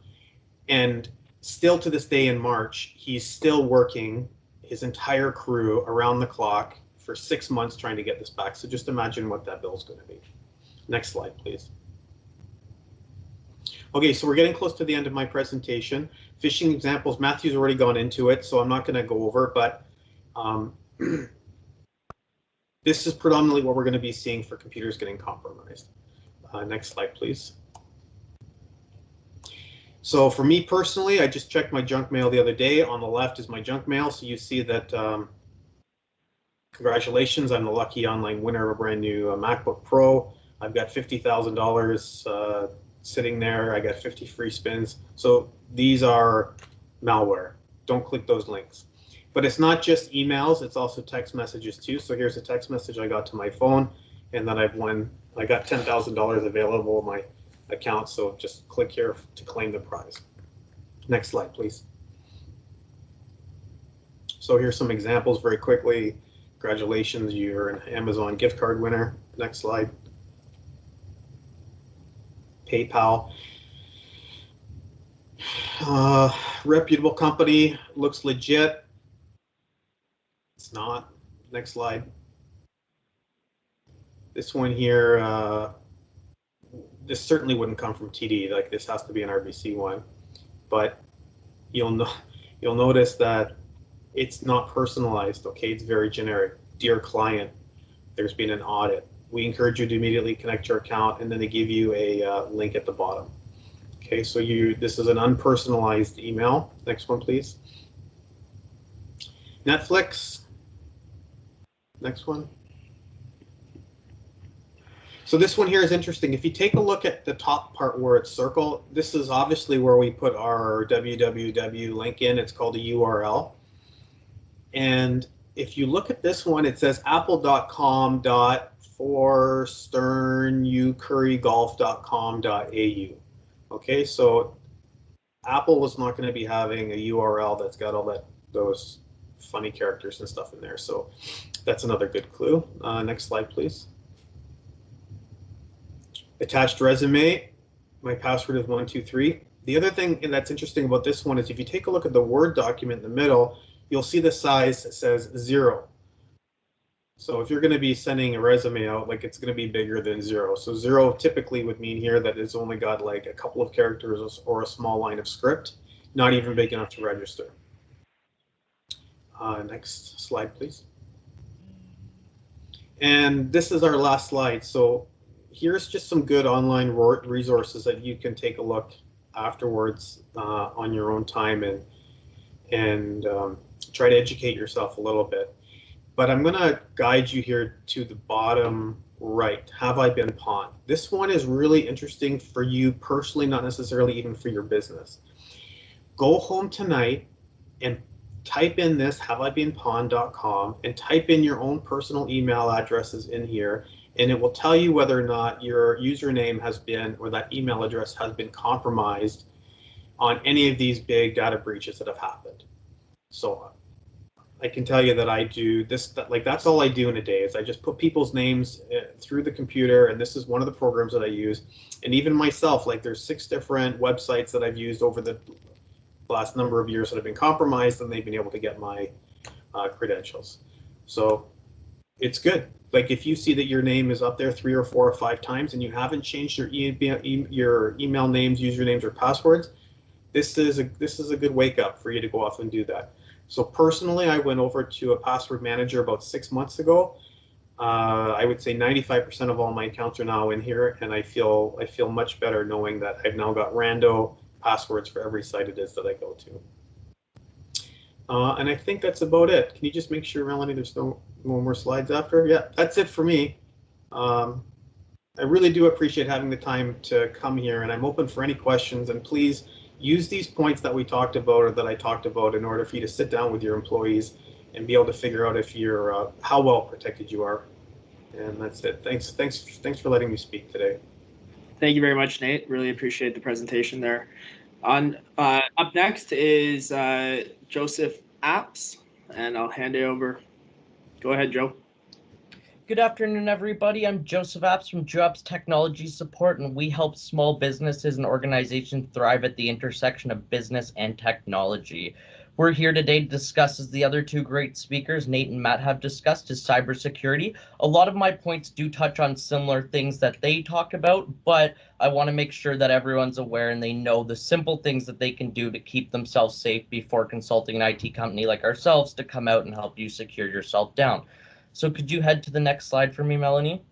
And still to this day in March, he's still working his entire crew around the clock for 6 months trying to get this back. So just imagine what that bill is going to be. Next slide, please. Okay, so we're getting close to the end of my presentation. Phishing examples, Matthew's already gone into it, so I'm not going to go over it, but this is predominantly what we're going to be seeing for computers getting compromised. Next slide, please. So for me personally, I just checked my junk mail the other day. On the left is my junk mail, so you see that congratulations, I'm the lucky online winner of a brand new MacBook Pro. I've got $50,000 sitting there. I got 50 free spins. So these are malware. Don't click those links. But it's not just emails, it's also text messages too. So here's a text message I got to my phone, and then I've won. I got $10,000 available in my account, so just click here to claim the prize. Next slide, please. So here's some examples very quickly. Congratulations, you're an Amazon gift card winner. Next slide. PayPal. Reputable company, looks legit. It's not. Next slide. This one here, this certainly wouldn't come from TD. Like this has to be an RBC one, but you'll notice that it's not personalized. Okay, it's very generic. Dear client, there's been an audit. We encourage you to immediately connect your account, and then they give you a link at the bottom. Okay, so this is an unpersonalized email. Next one, please. Netflix. Next one. So this one here is interesting. If you take a look at the top part where it's circled, this is obviously where we put our www link in. It's called a URL. And if you look at this one, it says apple.com.forsternucurrygolf.com.au. Okay, so Apple was not going to be having a URL that's got all those funny characters and stuff in there. So that's another good clue. Next slide, please. Attached resume. My password is 123. The other thing that's interesting about this one is if you take a look at the Word document in the middle, you'll see the size that says 0. So if you're going to be sending a resume out, like it's going to be bigger than 0. So 0 typically would mean here that it's only got like a couple of characters or a small line of script, not even big enough to register. Next slide, please. And this is our last slide. So here's just some good online resources that you can take a look afterwards on your own time and try to educate yourself a little bit. But I'm going to guide you here to the bottom right. Have I been pawned? This one is really interesting for you personally, not necessarily even for your business. Go home tonight and type in this haveibeenpawned.com and type in your own personal email addresses in here, and it will tell you whether or not your username has been, or that email address has been compromised on any of these big data breaches that have happened. So I can tell you that I do this, like that's all I do in a day is I just put people's names through the computer, and this is one of the programs that I use. And even myself, like there's 6 different websites that I've used over the last number of years that have been compromised, and they've been able to get my credentials. So it's good. Like if you see that your name is up there 3 or 4 or 5 times and you haven't changed your email names, usernames, or passwords, this is a good wake up for you to go off and do that. So personally, I went over to a password manager about 6 months ago. I would say 95% of all my accounts are now in here, and I feel much better knowing that I've now got rando passwords for every site it is that I go to. And I think that's about it. Can you just make sure, Melanie, there's no more slides after? Yeah, that's it for me. I really do appreciate having the time to come here, and I'm open for any questions. And please use these points that we talked about or that I talked about in order for you to sit down with your employees and be able to figure out if you're how well protected you are. And that's it. Thanks for letting me speak today. Thank you very much, Nate. Really appreciate the presentation there. Up next is Joseph Apps, and I'll hand it over. Go ahead, Joe. Good afternoon, everybody. I'm Joseph Apps from Apps Technology Support, and we help small businesses and organizations thrive at the intersection of business and technology. We're here today to discuss, as the other two great speakers, Nate and Matt, have discussed, is cybersecurity. A lot of my points do touch on similar things that they talk about, but I want to make sure that everyone's aware and they know the simple things that they can do to keep themselves safe before consulting an IT company like ourselves to come out and help you secure yourself down. So could you head to the next slide for me, Melanie?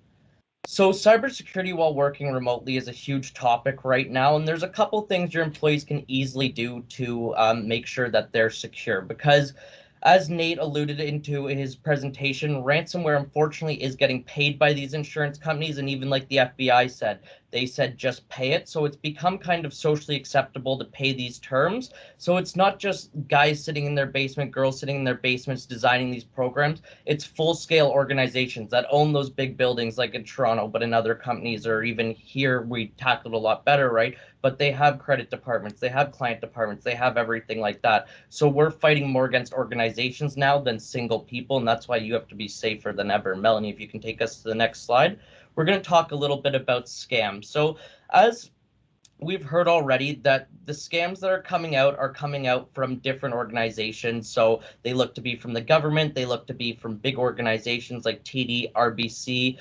So cybersecurity while working remotely is a huge topic right now, and there's a couple things your employees can easily do to make sure that they're secure, because as Nate alluded into in his presentation, ransomware unfortunately is getting paid by these insurance companies, and even like the FBI said, they said just pay it. So it's become kind of socially acceptable to pay these terms. So it's not just guys sitting in their basement, girls sitting in their basements designing these programs. It's full-scale organizations that own those big buildings like in Toronto, but in other companies, or even here we tackled a lot better, right? But they have credit departments, they have client departments, they have everything like that. So we're fighting more against organizations now than single people, and that's why you have to be safer than ever. Melanie, if you can take us to the next slide. We're going to talk a little bit about scams. So as we've heard already, that the scams that are coming out from different organizations. So they look to be from the government, they look to be from big organizations like TD, RBC,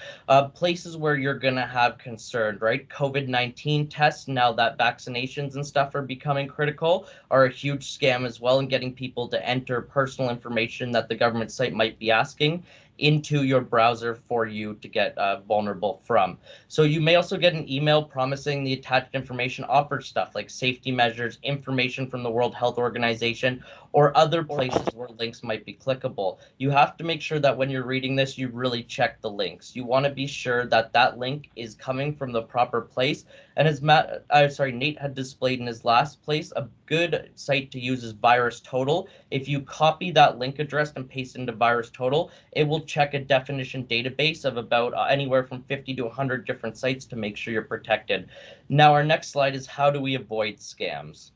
places where you're going to have concern, right? COVID-19 tests, now that vaccinations and stuff are becoming critical, are a huge scam as well, and getting people to enter personal information that the government site might be asking into your browser for you to get vulnerable from. So you may also get an email promising the attached information offers stuff like safety measures, information from the World Health Organization, or other places where links might be clickable. You have to make sure that when you're reading this, you really check the links. You want to be sure that that link is coming from the proper place. And as Nate had displayed in his last place, a good site to use is VirusTotal. If you copy that link address and paste it into VirusTotal, it will check a definition database of about anywhere from 50 to 100 different sites to make sure you're protected. Now, our next slide is how do we avoid scams?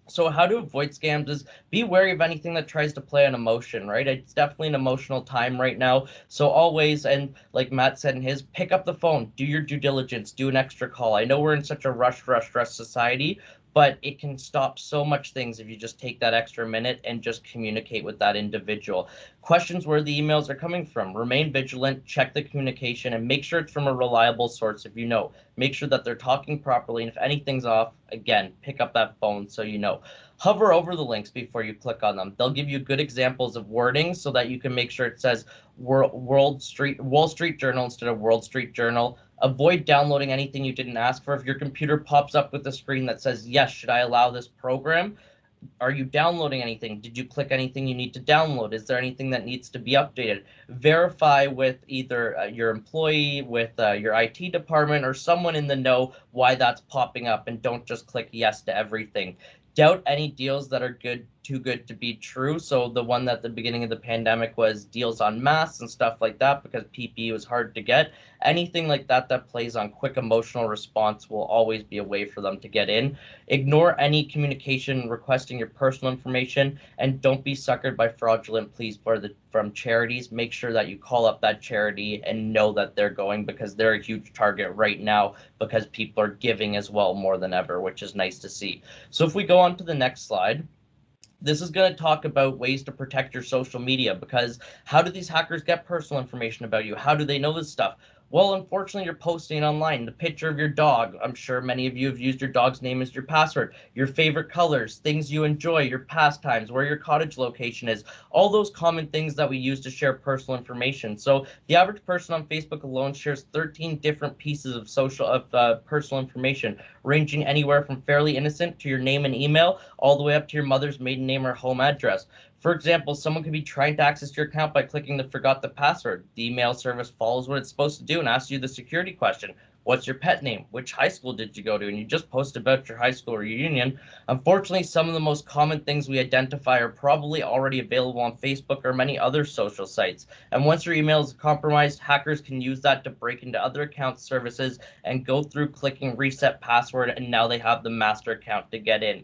So how to avoid scams is be wary of anything that tries to play on emotion, right? It's definitely an emotional time right now. So always, and like Matt said in his, pick up the phone, do your due diligence, do an extra call. I know we're in such a rush society, but it can stop so much things if you just take that extra minute and just communicate with that individual. Questions where the emails are coming from. Remain vigilant, check the communication, and make sure it's from a reliable source if you know. Make sure that they're talking properly, and if anything's off, again, pick up that phone so you know. Hover over the links before you click on them. They'll give you good examples of wording so that you can make sure it says Wall Street Journal instead of World Street Journal. Avoid downloading anything you didn't ask for. If your computer pops up with a screen that says, yes, should I allow this program? Are you downloading anything? Did you click anything you need to download? Is there anything that needs to be updated? Verify with either your employee, with your IT department, or someone in the know why that's popping up, and don't just click yes to everything. Doubt any deals that are good too good to be true. So the one at the beginning of the pandemic was deals on masks and stuff like that because PPE was hard to get. Anything like that that plays on quick emotional response will always be a way for them to get in. Ignore any communication requesting your personal information, and don't be suckered by fraudulent pleas from charities. Make sure that you call up that charity and know that they're going, because they're a huge target right now because people are giving as well more than ever, which is nice to see. So if we go on to the next slide, this is going to talk about ways to protect your social media, because how do these hackers get personal information about you? How do they know this stuff? Well, unfortunately, you're posting online the picture of your dog. I'm sure many of you have used your dog's name as your password, your favorite colors, things you enjoy, your pastimes, where your cottage location is, all those common things that we use to share personal information. So the average person on Facebook alone shares 13 different pieces of personal information, ranging anywhere from fairly innocent to your name and email, all the way up to your mother's maiden name or home address. For example, someone could be trying to access your account by clicking the forgot the password. The email service follows what it's supposed to do and asks you the security question. What's your pet name? Which high school did you go to? And you just post about your high school reunion. Unfortunately, some of the most common things we identify are probably already available on Facebook or many other social sites. And once your email is compromised, hackers can use that to break into other account services and go through clicking reset password, and now they have the master account to get in.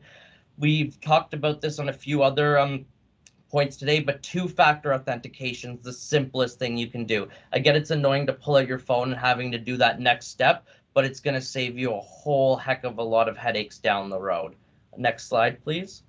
We've talked about this on a few other points today, but two-factor authentication is the simplest thing you can do. I get it's annoying to pull out your phone and having to do that next step, but it's going to save you a whole heck of a lot of headaches down the road. Next slide, please.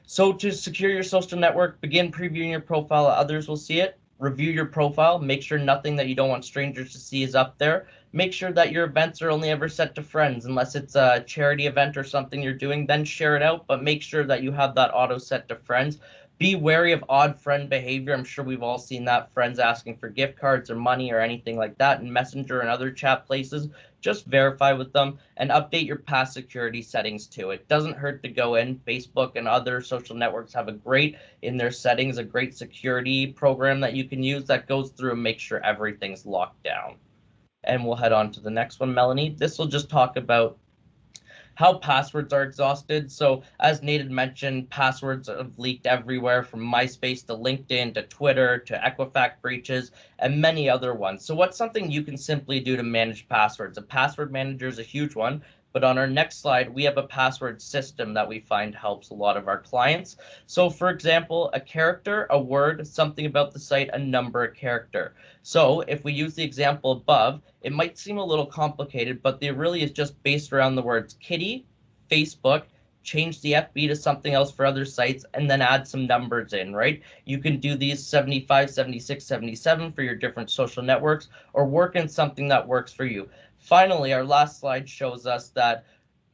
So to secure your social network, begin previewing your profile. Others will see it. Review your profile. Make sure nothing that you don't want strangers to see is up there. Make sure that your events are only ever set to friends, unless it's a charity event or something you're doing, then share it out, but make sure that you have that auto set to friends. Be wary of odd friend behavior. I'm sure we've all seen that, friends asking for gift cards or money or anything like that in Messenger and other chat places. Just verify with them and update your past security settings too. It doesn't hurt to go in. Facebook and other social networks have in their settings, a great security program that you can use that goes through and makes sure everything's locked down. And we'll head on to the next one, Melanie. This will just talk about how passwords are exhausted. So as Nate had mentioned, passwords have leaked everywhere from MySpace to LinkedIn to Twitter to Equifax breaches and many other ones. So what's something you can simply do to manage passwords? A password manager is a huge one, but on our next slide, we have a password system that we find helps a lot of our clients. So for example, a character, a word, something about the site, a number, a character. So if we use the example above, it might seem a little complicated, but it really is just based around the words kitty, Facebook, change the FB to something else for other sites, and then add some numbers in, right? You can do these 75, 76, 77 for your different social networks, or work in something that works for you. Finally, our last slide shows us that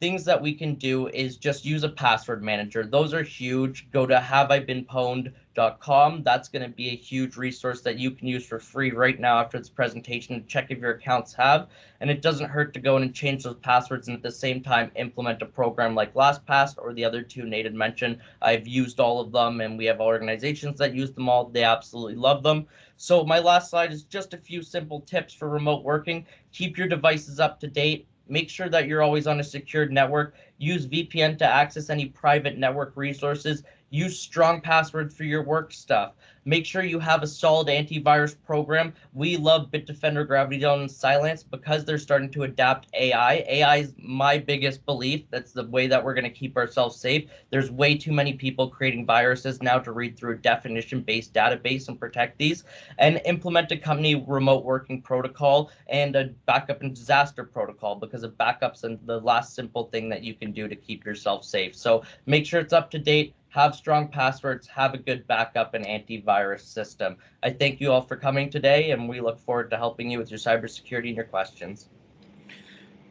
things that we can do is just use a password manager. Those are huge. Go to haveibeenpwned.com. That's going to be a huge resource that you can use for free right now after this presentation to check if your accounts have. And it doesn't hurt to go in and change those passwords and at the same time implement a program like LastPass or the other two Nate had mentioned. I've used all of them and we have organizations that use them all. They absolutely love them. So my last slide is just a few simple tips for remote working. Keep your devices up to date. Make sure that you're always on a secured network. Use VPN to access any private network resources. Use strong passwords for your work stuff. Make sure you have a solid antivirus program. We love Bitdefender, Gravity Zone, and Cylance because they're starting to adapt AI. AI is my biggest belief. That's the way that we're going to keep ourselves safe. There's way too many people creating viruses now to read through a definition-based database and protect these. And implement a company remote working protocol and a backup and disaster protocol, because a backup's the last simple thing that you can do to keep yourself safe. So make sure it's up to date. Have strong passwords, have a good backup and antivirus system. I thank you all for coming today, and we look forward to helping you with your cybersecurity and your questions.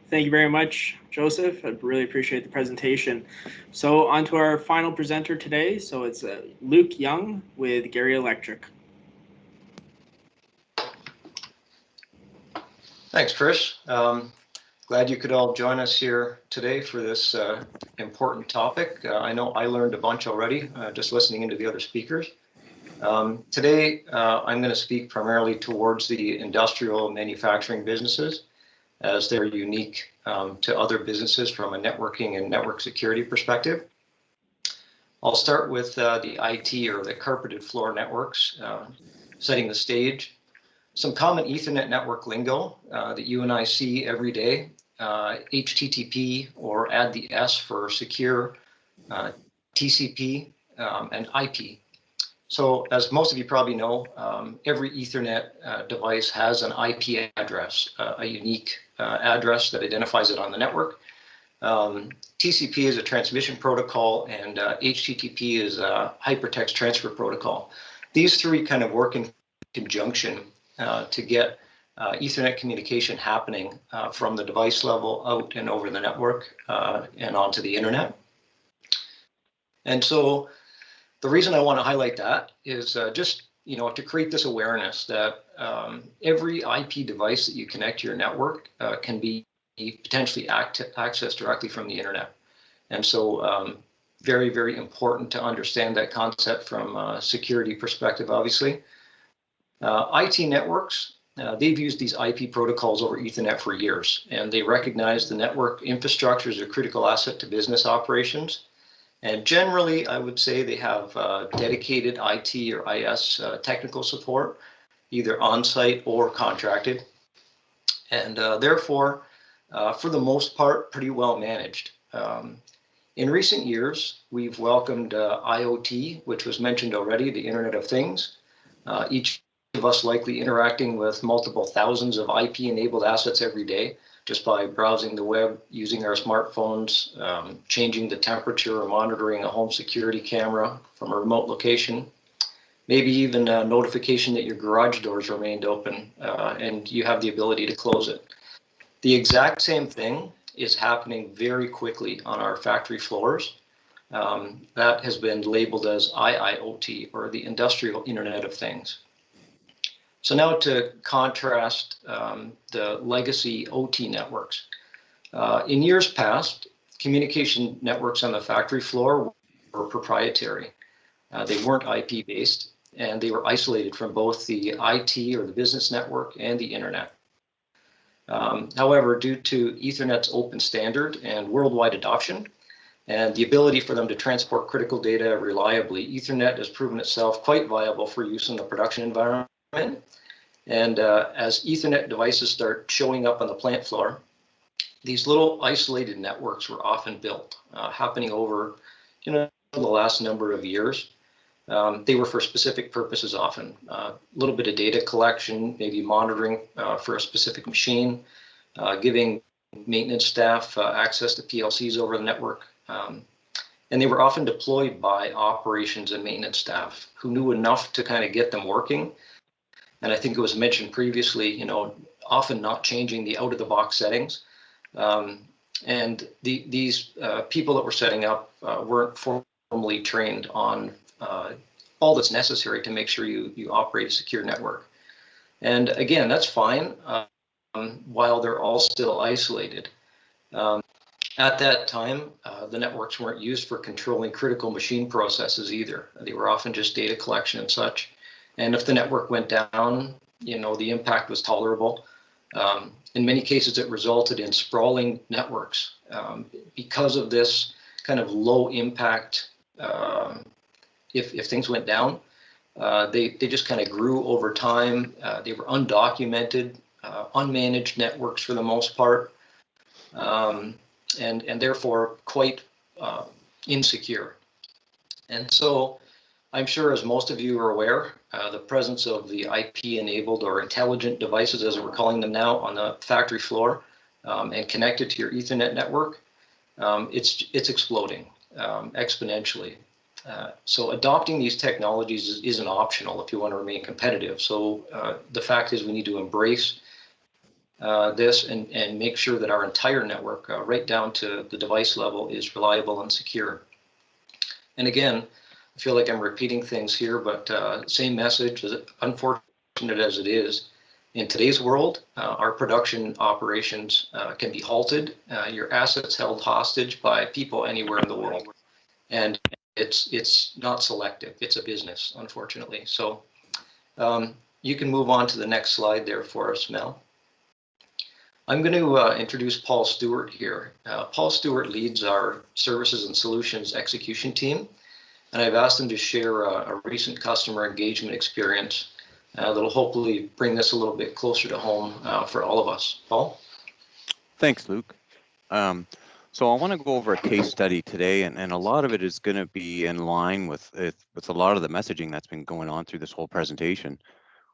Thank you very much, Joseph. I really appreciate the presentation. So on to our final presenter today. So it's Luke Young with Gerrie Electric. Thanks, Chris. Glad you could all join us here today for this important topic. I know I learned a bunch already just listening into the other speakers. Today, I'm going to speak primarily towards the industrial manufacturing businesses, as they're unique to other businesses from a networking and network security perspective. I'll start with the IT, or the carpeted floor networks, setting the stage. Some common Ethernet network lingo that you and I see every day: HTTP, or add the S for secure, TCP, and IP. So as most of you probably know, every Ethernet device has an IP address, a unique address that identifies it on the network. TCP is a transmission protocol, and HTTP is a hypertext transfer protocol. These three kind of work in conjunction to get Ethernet communication happening from the device level out and over the network and onto the internet. And so the reason I want to highlight that is just, to create this awareness that every IP device that you connect to your network can be potentially accessed directly from the internet. And so very, very important to understand that concept from a security perspective, obviously. IT networks, they've used these IP protocols over Ethernet for years, and they recognize the network infrastructure as a critical asset to business operations. And generally, I would say they have dedicated IT or IS technical support, either on-site or contracted, and therefore, for the most part, pretty well managed. In recent years, we've welcomed IoT, which was mentioned already, the Internet of Things. Each of us likely interacting with multiple thousands of IP-enabled assets every day, just by browsing the web, using our smartphones, changing the temperature, or monitoring a home security camera from a remote location. Maybe even a notification that your garage doors remained open and you have the ability to close it. The exact same thing is happening very quickly on our factory floors. That has been labeled as IIoT, or the Industrial Internet of Things. So now to contrast the legacy OT networks. In years past, communication networks on the factory floor were proprietary. They weren't IP-based, and they were isolated from both the IT, or the business network, and the internet. However, due to Ethernet's open standard and worldwide adoption, and the ability for them to transport critical data reliably, Ethernet has proven itself quite viable for use in the production environment. And as Ethernet devices start showing up on the plant floor, these little isolated networks were often built, happening over the last number of years. They were for specific purposes often. A little bit of data collection, maybe monitoring for a specific machine, giving maintenance staff access to PLCs over the network. And they were often deployed by operations and maintenance staff who knew enough to kind of get them working. And I think it was mentioned previously, often not changing the out-of-the-box settings. And these people that were setting up weren't formally trained on all that's necessary to make sure you operate a secure network. And again, that's fine while they're all still isolated. At that time, the networks weren't used for controlling critical machine processes either. They were often just data collection and such. And if the network went down, the impact was tolerable. In many cases, it resulted in sprawling networks. Because of this kind of low impact, if things went down, they just kind of grew over time. They were undocumented, unmanaged networks for the most part, and therefore quite insecure. And so I'm sure, as most of you are aware, the presence of the IP-enabled or intelligent devices, as we're calling them now, on the factory floor and connected to your Ethernet network, it's exploding exponentially. So adopting these technologies isn't optional if you want to remain competitive. So the fact is, we need to embrace this and make sure that our entire network, right down to the device level, is reliable and secure. And again, I feel like I'm repeating things here, but same message, as unfortunate as it is. In today's world, our production operations can be halted, your assets held hostage by people anywhere in the world. And it's not selective, it's a business, unfortunately. So you can move on to the next slide there for us, Mel. I'm going to introduce Paul Stewart here. Paul Stewart leads our Services and Solutions Execution team. and I've asked them to share a recent customer engagement experience that'll hopefully bring this a little bit closer to home for all of us. Paul? Thanks, Luke. So I want to go over a case study today, and a lot of it is going to be in line with a lot of the messaging that's been going on through this whole presentation.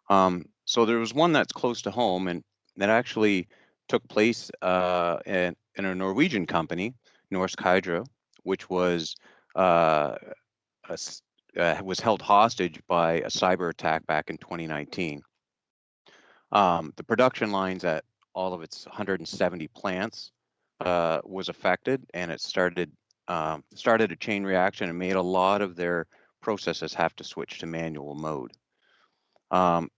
So there was one that's close to home, and that actually took place in a Norwegian company, Norsk Hydro, which was was held hostage by a cyber attack back in 2019. The production lines at all of its 170 plants was affected, and it started a chain reaction and made a lot of their processes have to switch to manual mode. And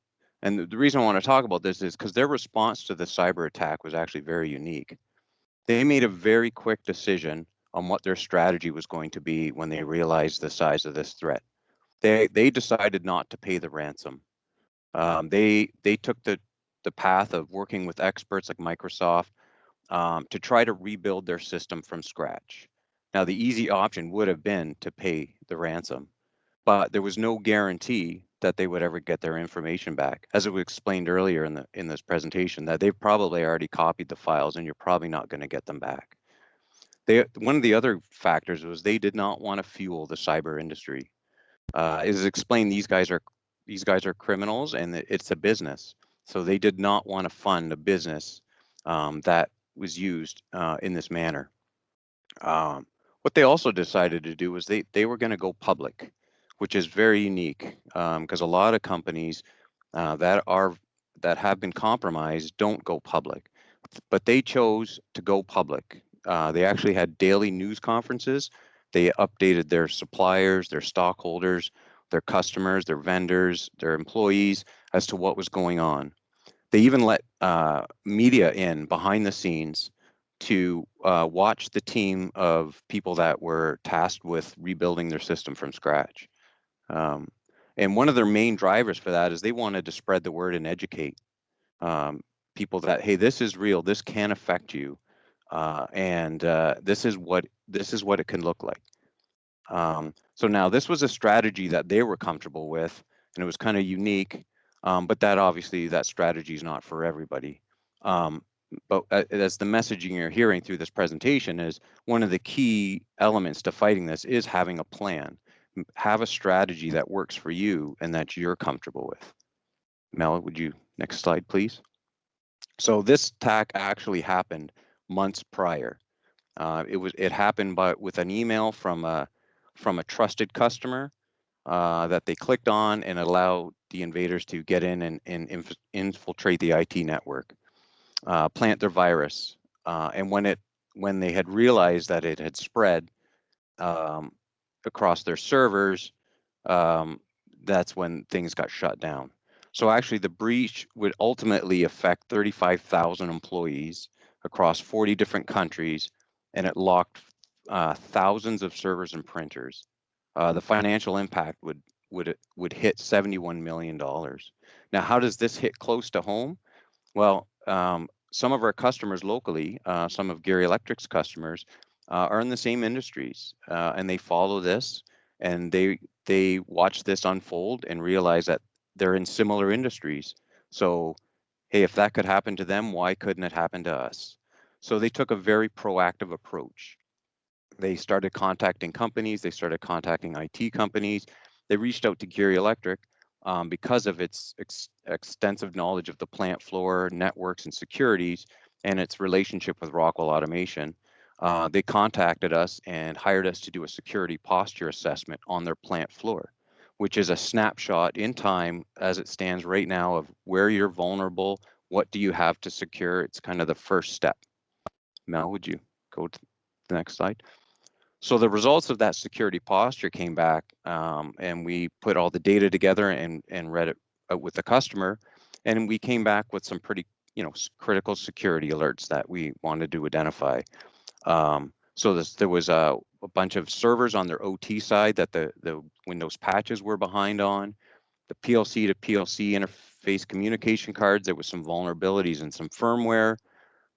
the reason I want to talk about this is because their response to the cyber attack was actually very unique. They made a very quick decision on what their strategy was going to be when they realized the size of this threat. They decided not to pay the ransom. They took the path of working with experts like Microsoft to try to rebuild their system from scratch. Now, the easy option would have been to pay the ransom, but there was no guarantee that they would ever get their information back. As it was explained earlier in this presentation, that they've probably already copied the files and you're probably not going to get them back. One of the other factors was they did not want to fuel the cyber industry. As explained, these guys are criminals, and it's a business. So they did not want to fund a business that was used in this manner. What they also decided to do was they were going to go public, which is very unique because a lot of companies that have been compromised don't go public, but they chose to go public. They actually had daily news conferences. They updated their suppliers, their stockholders, their customers, their vendors, their employees as to what was going on. They even let media in behind the scenes to watch the team of people that were tasked with rebuilding their system from scratch. And one of their main drivers for that is they wanted to spread the word and educate people that, hey, this is real, this can affect you, and this is what it can look like. So now this was a strategy that they were comfortable with, and it was kind of unique, but that strategy is not for everybody. But as the messaging you're hearing through this presentation is one of the key elements to fighting this is having a plan. Have a strategy that works for you and that you're comfortable with. Mel, would you next slide, please? So this attack actually happened months prior. It happened with an email from a trusted customer that they clicked on and allowed the invaders to get in and infiltrate the IT network, plant their virus. And when they had realized that it had spread across their servers, that's when things got shut down. So actually, the breach would ultimately affect 35,000 employees across 40 different countries, and it locked thousands of servers and printers. The financial impact would hit $71 million. Now, how does this hit close to home? Well, some of our customers locally, some of Gerrie Electric's customers, are in the same industries, and they follow this, and they watch this unfold and realize that they're in similar industries. So, hey, if that could happen to them, why couldn't it happen to us? So they took a very proactive approach. They started contacting companies. They started contacting IT companies. They reached out to Gerrie Electric because of its extensive knowledge of the plant floor, networks, and securities, and its relationship with Rockwell Automation. They contacted us and hired us to do a security posture assessment on their plant floor, which is a snapshot in time as it stands right now of where you're vulnerable, what do you have to secure. It's kind of the first step. Mel, would you go to the next slide? So the results of that security posture came back, and we put all the data together and read it out with the customer, and we came back with some pretty critical security alerts that we wanted to identify. So there was a bunch of servers on their OT side that the Windows patches were behind on. The PLC to PLC interface communication cards, there was some vulnerabilities in some firmware.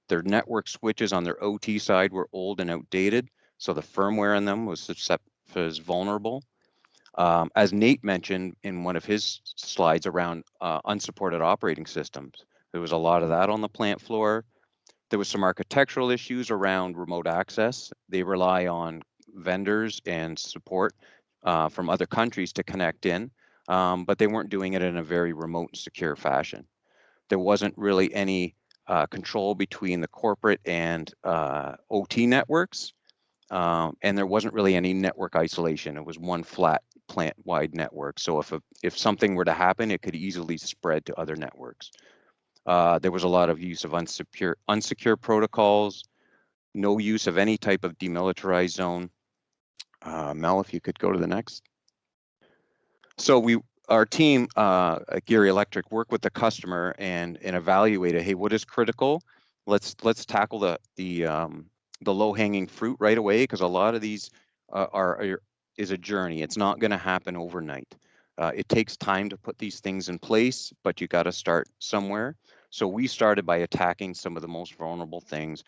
Their network switches on their OT side were old and outdated, so the firmware in them was vulnerable. As Nate mentioned in one of his slides around unsupported operating systems, there was a lot of that on the plant floor. There was some architectural issues around remote access. They rely on vendors and support from other countries to connect in, but they weren't doing it in a very remote and secure fashion. There wasn't really any control between the corporate and OT networks, and there wasn't really any network isolation. It was one flat plant-wide network. So if something were to happen, it could easily spread to other networks. There was a lot of use of unsecure protocols, no use of any type of demilitarized zone. Mel, if you could go to the next. So our team at Gerrie Electric worked with the customer and evaluated, hey, what is critical? Let's tackle the low-hanging fruit right away, because a lot of these is a journey. It's not going to happen overnight. It takes time to put these things in place, but you got to start somewhere. So we started by attacking some of the most vulnerable things.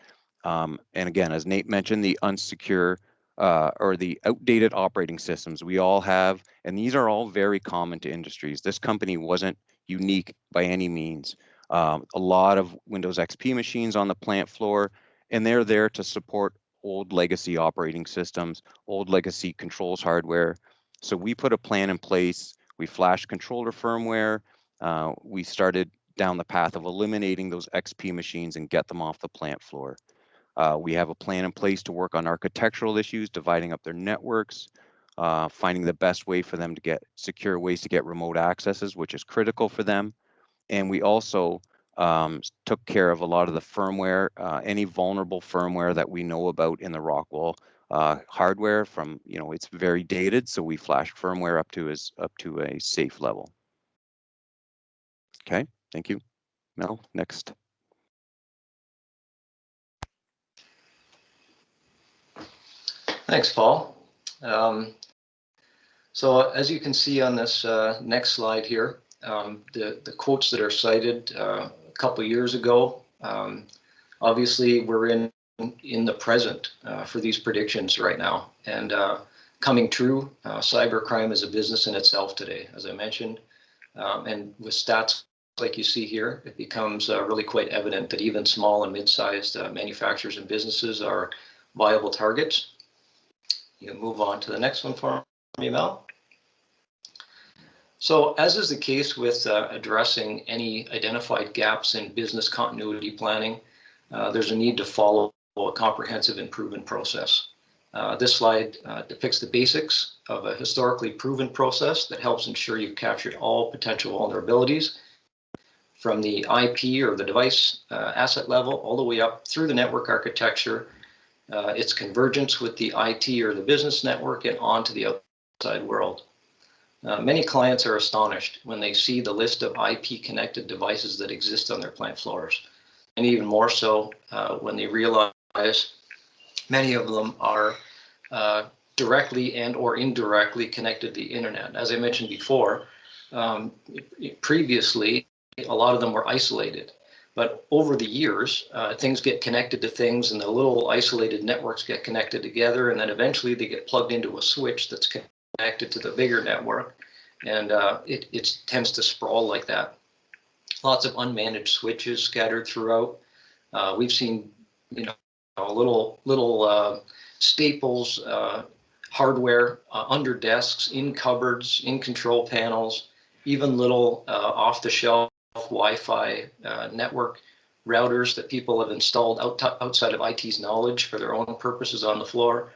And again, as Nate mentioned, the unsecure or the outdated operating systems we all have, and these are all very common to industries. This company wasn't unique by any means. A lot of Windows XP machines on the plant floor, and they're there to support old legacy operating systems, old legacy controls hardware. So we put a plan in place. We flashed controller firmware. We started down the path of eliminating those XP machines and get them off the plant floor. We have a plan in place to work on architectural issues, dividing up their networks, finding the best way for them to get secure ways to get remote accesses, which is critical for them. And we also took care of a lot of the firmware, any vulnerable firmware that we know about in the Rockwell hardware from, it's very dated. So we flashed firmware up to a safe level. Okay, thank you. Mel, next. Thanks, Paul. So as you can see on this next slide here, the quotes that are cited a couple years ago, obviously we're in the present for these predictions right now, and coming true. Cybercrime is a business in itself today, as I mentioned, and with stats like you see here, it becomes really quite evident that even small and mid-sized manufacturers and businesses are viable targets. You can move on to the next one for me, Mel. So as is the case with addressing any identified gaps in business continuity planning, there's a need to follow a comprehensive improvement process. This slide depicts the basics of a historically proven process that helps ensure you've captured all potential vulnerabilities from the IP or the device asset level all the way up through the network architecture, its convergence with the IT or the business network, and onto the outside world. Many clients are astonished when they see the list of IP-connected devices that exist on their plant floors, and even more so when they realize many of them are directly and or indirectly connected to the internet. As I mentioned before, previously, a lot of them were isolated. But over the years, things get connected to things, and the little isolated networks get connected together, and then eventually they get plugged into a switch that's connected to the bigger network, and it tends to sprawl like that. Lots of unmanaged switches scattered throughout. We've seen, little staples, hardware under desks, in cupboards, in control panels, even little off-the-shelf Wi-Fi network routers that people have installed outside of IT's knowledge for their own purposes on the floor.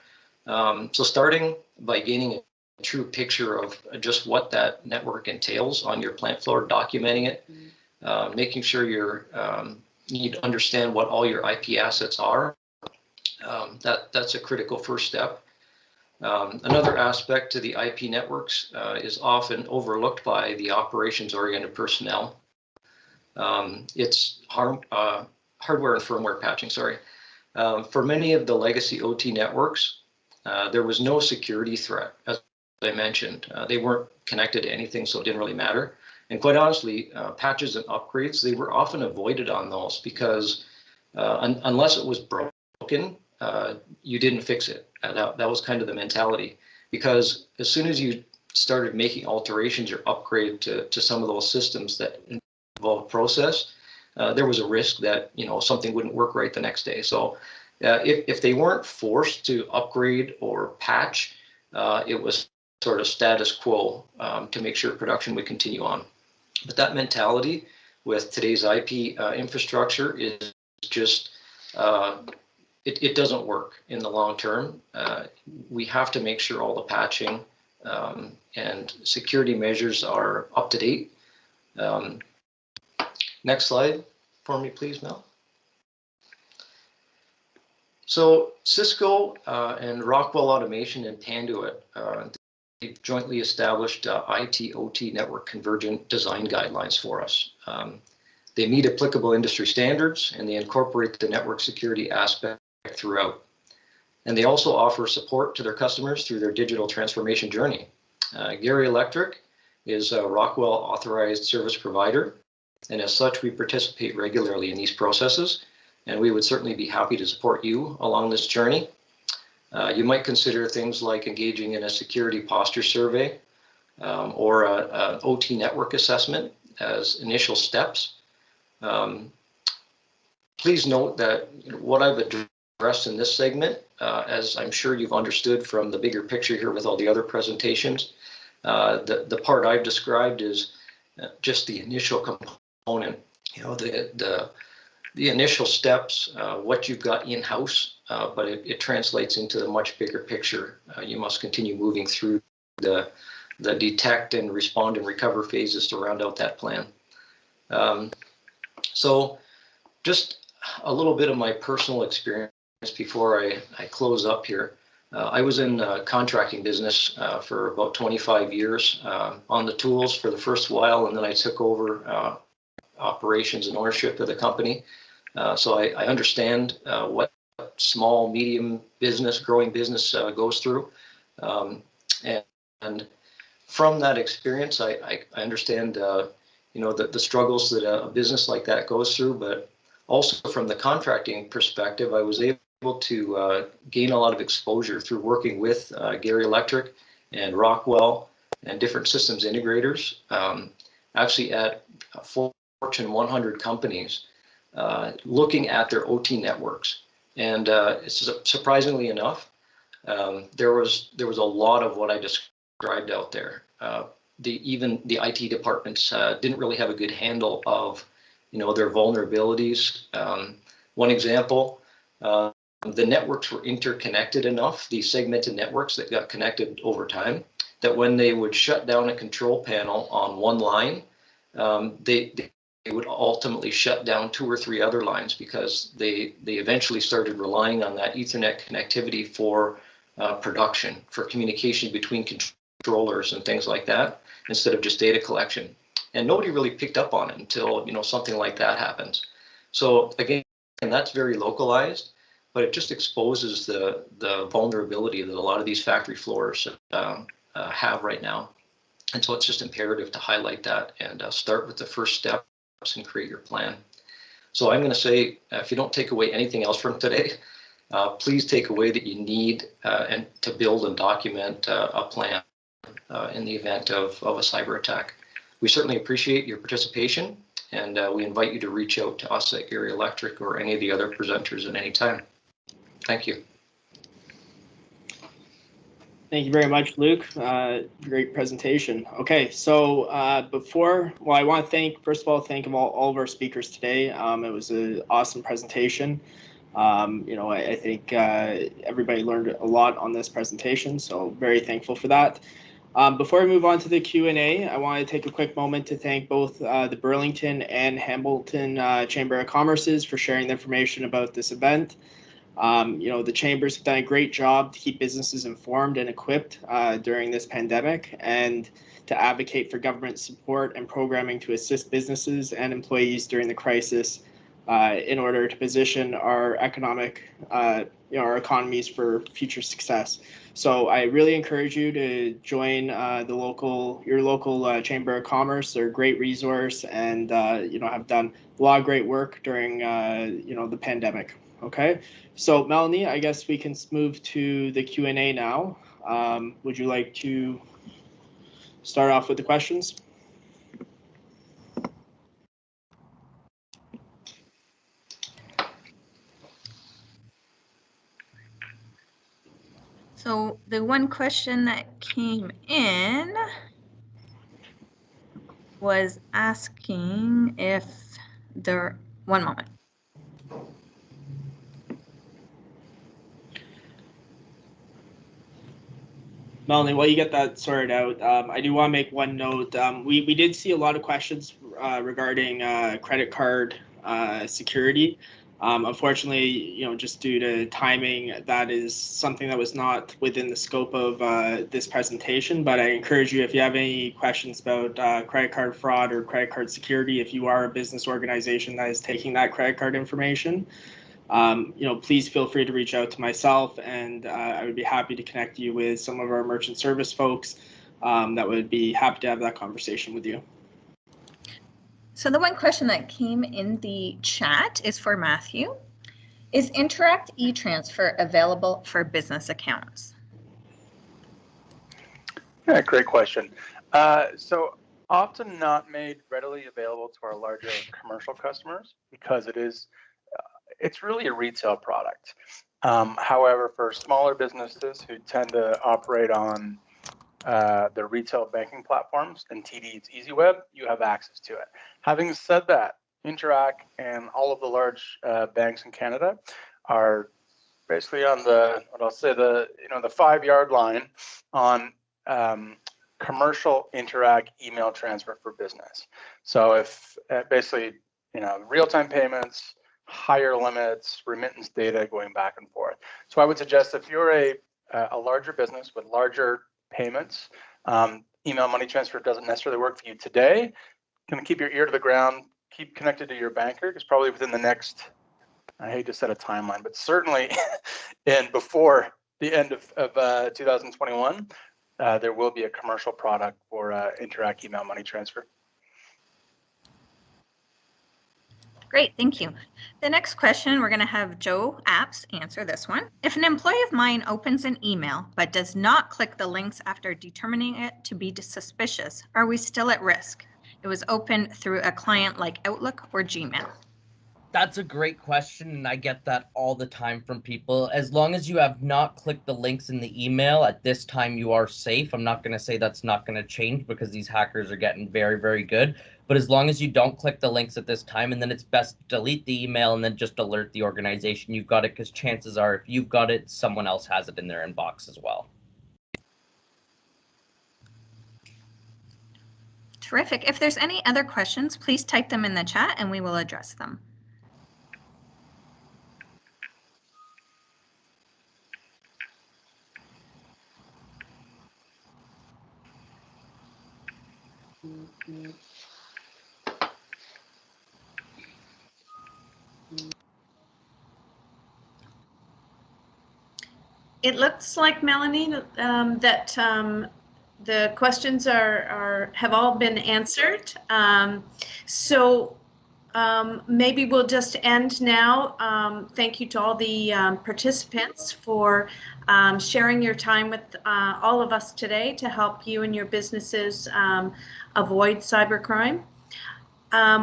So starting by gaining a true picture of just what that network entails on your plant floor, documenting it, making sure you understand what all your IP assets are. That's a critical first step. Another aspect to the IP networks is often overlooked by the operations-oriented personnel. It's hardware and firmware patching, sorry. For many of the legacy OT networks, there was no security threat, as I mentioned. They weren't connected to anything, so it didn't really matter. And quite honestly, patches and upgrades, they were often avoided on those because unless it was broken, you didn't fix it. That was kind of the mentality. Because as soon as you started making alterations or upgrade to some of those systems that involve process, there was a risk that something wouldn't work right the next day. So if they weren't forced to upgrade or patch, it was sort of status quo to make sure production would continue on. But that mentality with today's IP infrastructure is just, it doesn't work in the long term. We have to make sure all the patching and security measures are up to date. Next slide for me, please, Mel. So Cisco and Rockwell Automation and Panduit, they've jointly established IT/OT network convergent design guidelines for us. They meet applicable industry standards and they incorporate the network security aspect throughout. And they also offer support to their customers through their digital transformation journey. Gerrie Electric is a Rockwell authorized service provider, and as such, we participate regularly in these processes, and we would certainly be happy to support you along this journey. You might consider things like engaging in a security posture survey or an OT network assessment as initial steps. Please note that what I've addressed in this segment, as I'm sure you've understood from the bigger picture here with all the other presentations, the part I've described is just the initial component, the initial steps, what you've got in-house, but it translates into the much bigger picture. You must continue moving through the detect and respond and recover phases to round out that plan. So just a little bit of my personal experience before I close up here. I was in contracting business for about 25 years on the tools for the first while, and then I took over operations and ownership of the company. So I understand what small, medium business, growing business goes through. And from that experience, I understand the struggles that a business like that goes through, but also from the contracting perspective, I was able to gain a lot of exposure through working with Gerrie Electric and Rockwell and different systems integrators, actually at Fortune 100 companies, looking at their OT networks. And surprisingly enough, there was a lot of what I described out there. Even the IT departments didn't really have a good handle of their vulnerabilities. One example, the networks were interconnected enough, these segmented networks that got connected over time, that when they would shut down a control panel on one line, they would ultimately shut down 2 or 3 other lines because they eventually started relying on that Ethernet connectivity for production, for communication between controllers and things like that, instead of just data collection. And nobody really picked up on it until something like that happens. So again, that's very localized, but it just exposes the vulnerability that a lot of these factory floors have right now. And so it's just imperative to highlight that and start with the first steps and create your plan. So I'm going to say, if you don't take away anything else from today, please take away that you need and to build and document a plan in the event of a cyber attack. We certainly appreciate your participation, and we invite you to reach out to us at Gerrie Electric or any of the other presenters at any time. Thank you. Thank you very much, Luke. Great presentation. Okay, so I want to first of all, thank all of our speakers today. It was an awesome presentation. I think everybody learned a lot on this presentation, so very thankful for that. Before I move on to the Q&A, I want to take a quick moment to thank both the Burlington and Hamilton Chamber of Commerce's for sharing the information about this event. The chambers have done a great job to keep businesses informed and equipped during this pandemic, and to advocate for government support and programming to assist businesses and employees during the crisis in order to position our our economies for future success. So I really encourage you to join your local Chamber of Commerce. They're a great resource, and have done a lot of great work during the pandemic. Okay, so Melanie, I guess we can move to the Q&A now. Would you like to start off with the questions. So the one question that came in was asking if there, one moment. Melanie, while you get that sorted out, I do want to make one note. We did see a lot of questions regarding credit card security. Unfortunately, just due to timing, that is something that was not within the scope of this presentation. But I encourage you, if you have any questions about credit card fraud or credit card security, if you are a business organization that is taking that credit card information, please feel free to reach out to myself, and I would be happy to connect you with some of our merchant service folks that would be happy to have that conversation with you. So the one question that came in the chat is for Matthew. Is Interact e-transfer available for business accounts? Yeah, great question. So often not made readily available to our larger commercial customers because it's really a retail product. However, for smaller businesses who tend to operate on the retail banking platforms and TD's EasyWeb, you have access to it. Having said that, Interact and all of the large banks in Canada are basically on the 5-yard line on commercial Interact email transfer for business. So if basically real-time payments, higher limits, remittance data going back and forth. So I would suggest if you're a larger business with larger payments, email money transfer doesn't necessarily work for you today. Kind of keep your ear to the ground, keep connected to your banker, because probably within the next, I hate to set a timeline, but certainly and before the end of 2021, there will be a commercial product for Interact email money transfer. Great, thank you. The next question, we're going to have Joe Apps answer this one. If an employee of mine opens an email but does not click the links after determining it to be suspicious, are we still at risk? It was opened through a client like Outlook or Gmail. That's a great question, and I get that all the time from people. As long as you have not clicked the links in the email, at this time you are safe. I'm not going to say that's not going to change because these hackers are getting very, very good. But as long as you don't click the links at this time, and then it's best to delete the email and then just alert the organization you've got it, because chances are if you've got it, someone else has it in their inbox as well. Terrific. If there's any other questions, please type them in the chat and we will address them. It looks like, Melanie, that the questions have all been answered. So maybe we'll just end now. Thank you to all the participants for sharing your time with all of us today to help you and your businesses avoid cybercrime.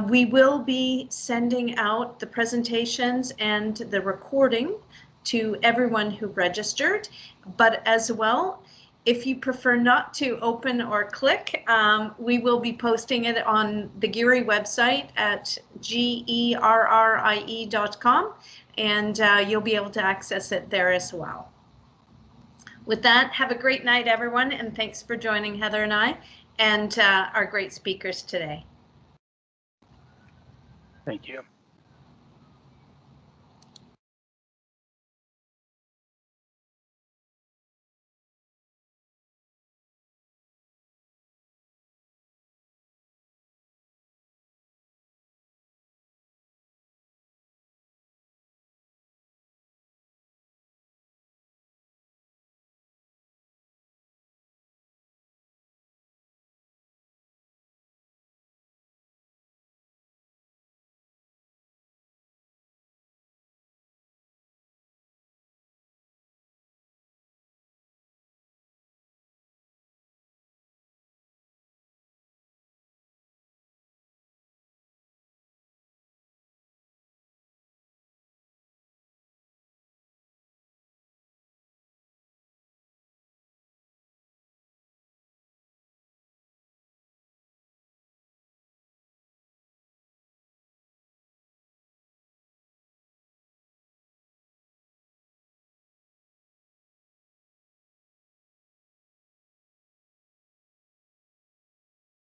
We will be sending out the presentations and the recording to everyone who registered, but as well, if you prefer not to open or click, we will be posting it on the Gerrie website at gerrie.com, and you'll be able to access it there as well. With that, have a great night, everyone, and thanks for joining Heather and I and our great speakers today. Thank you.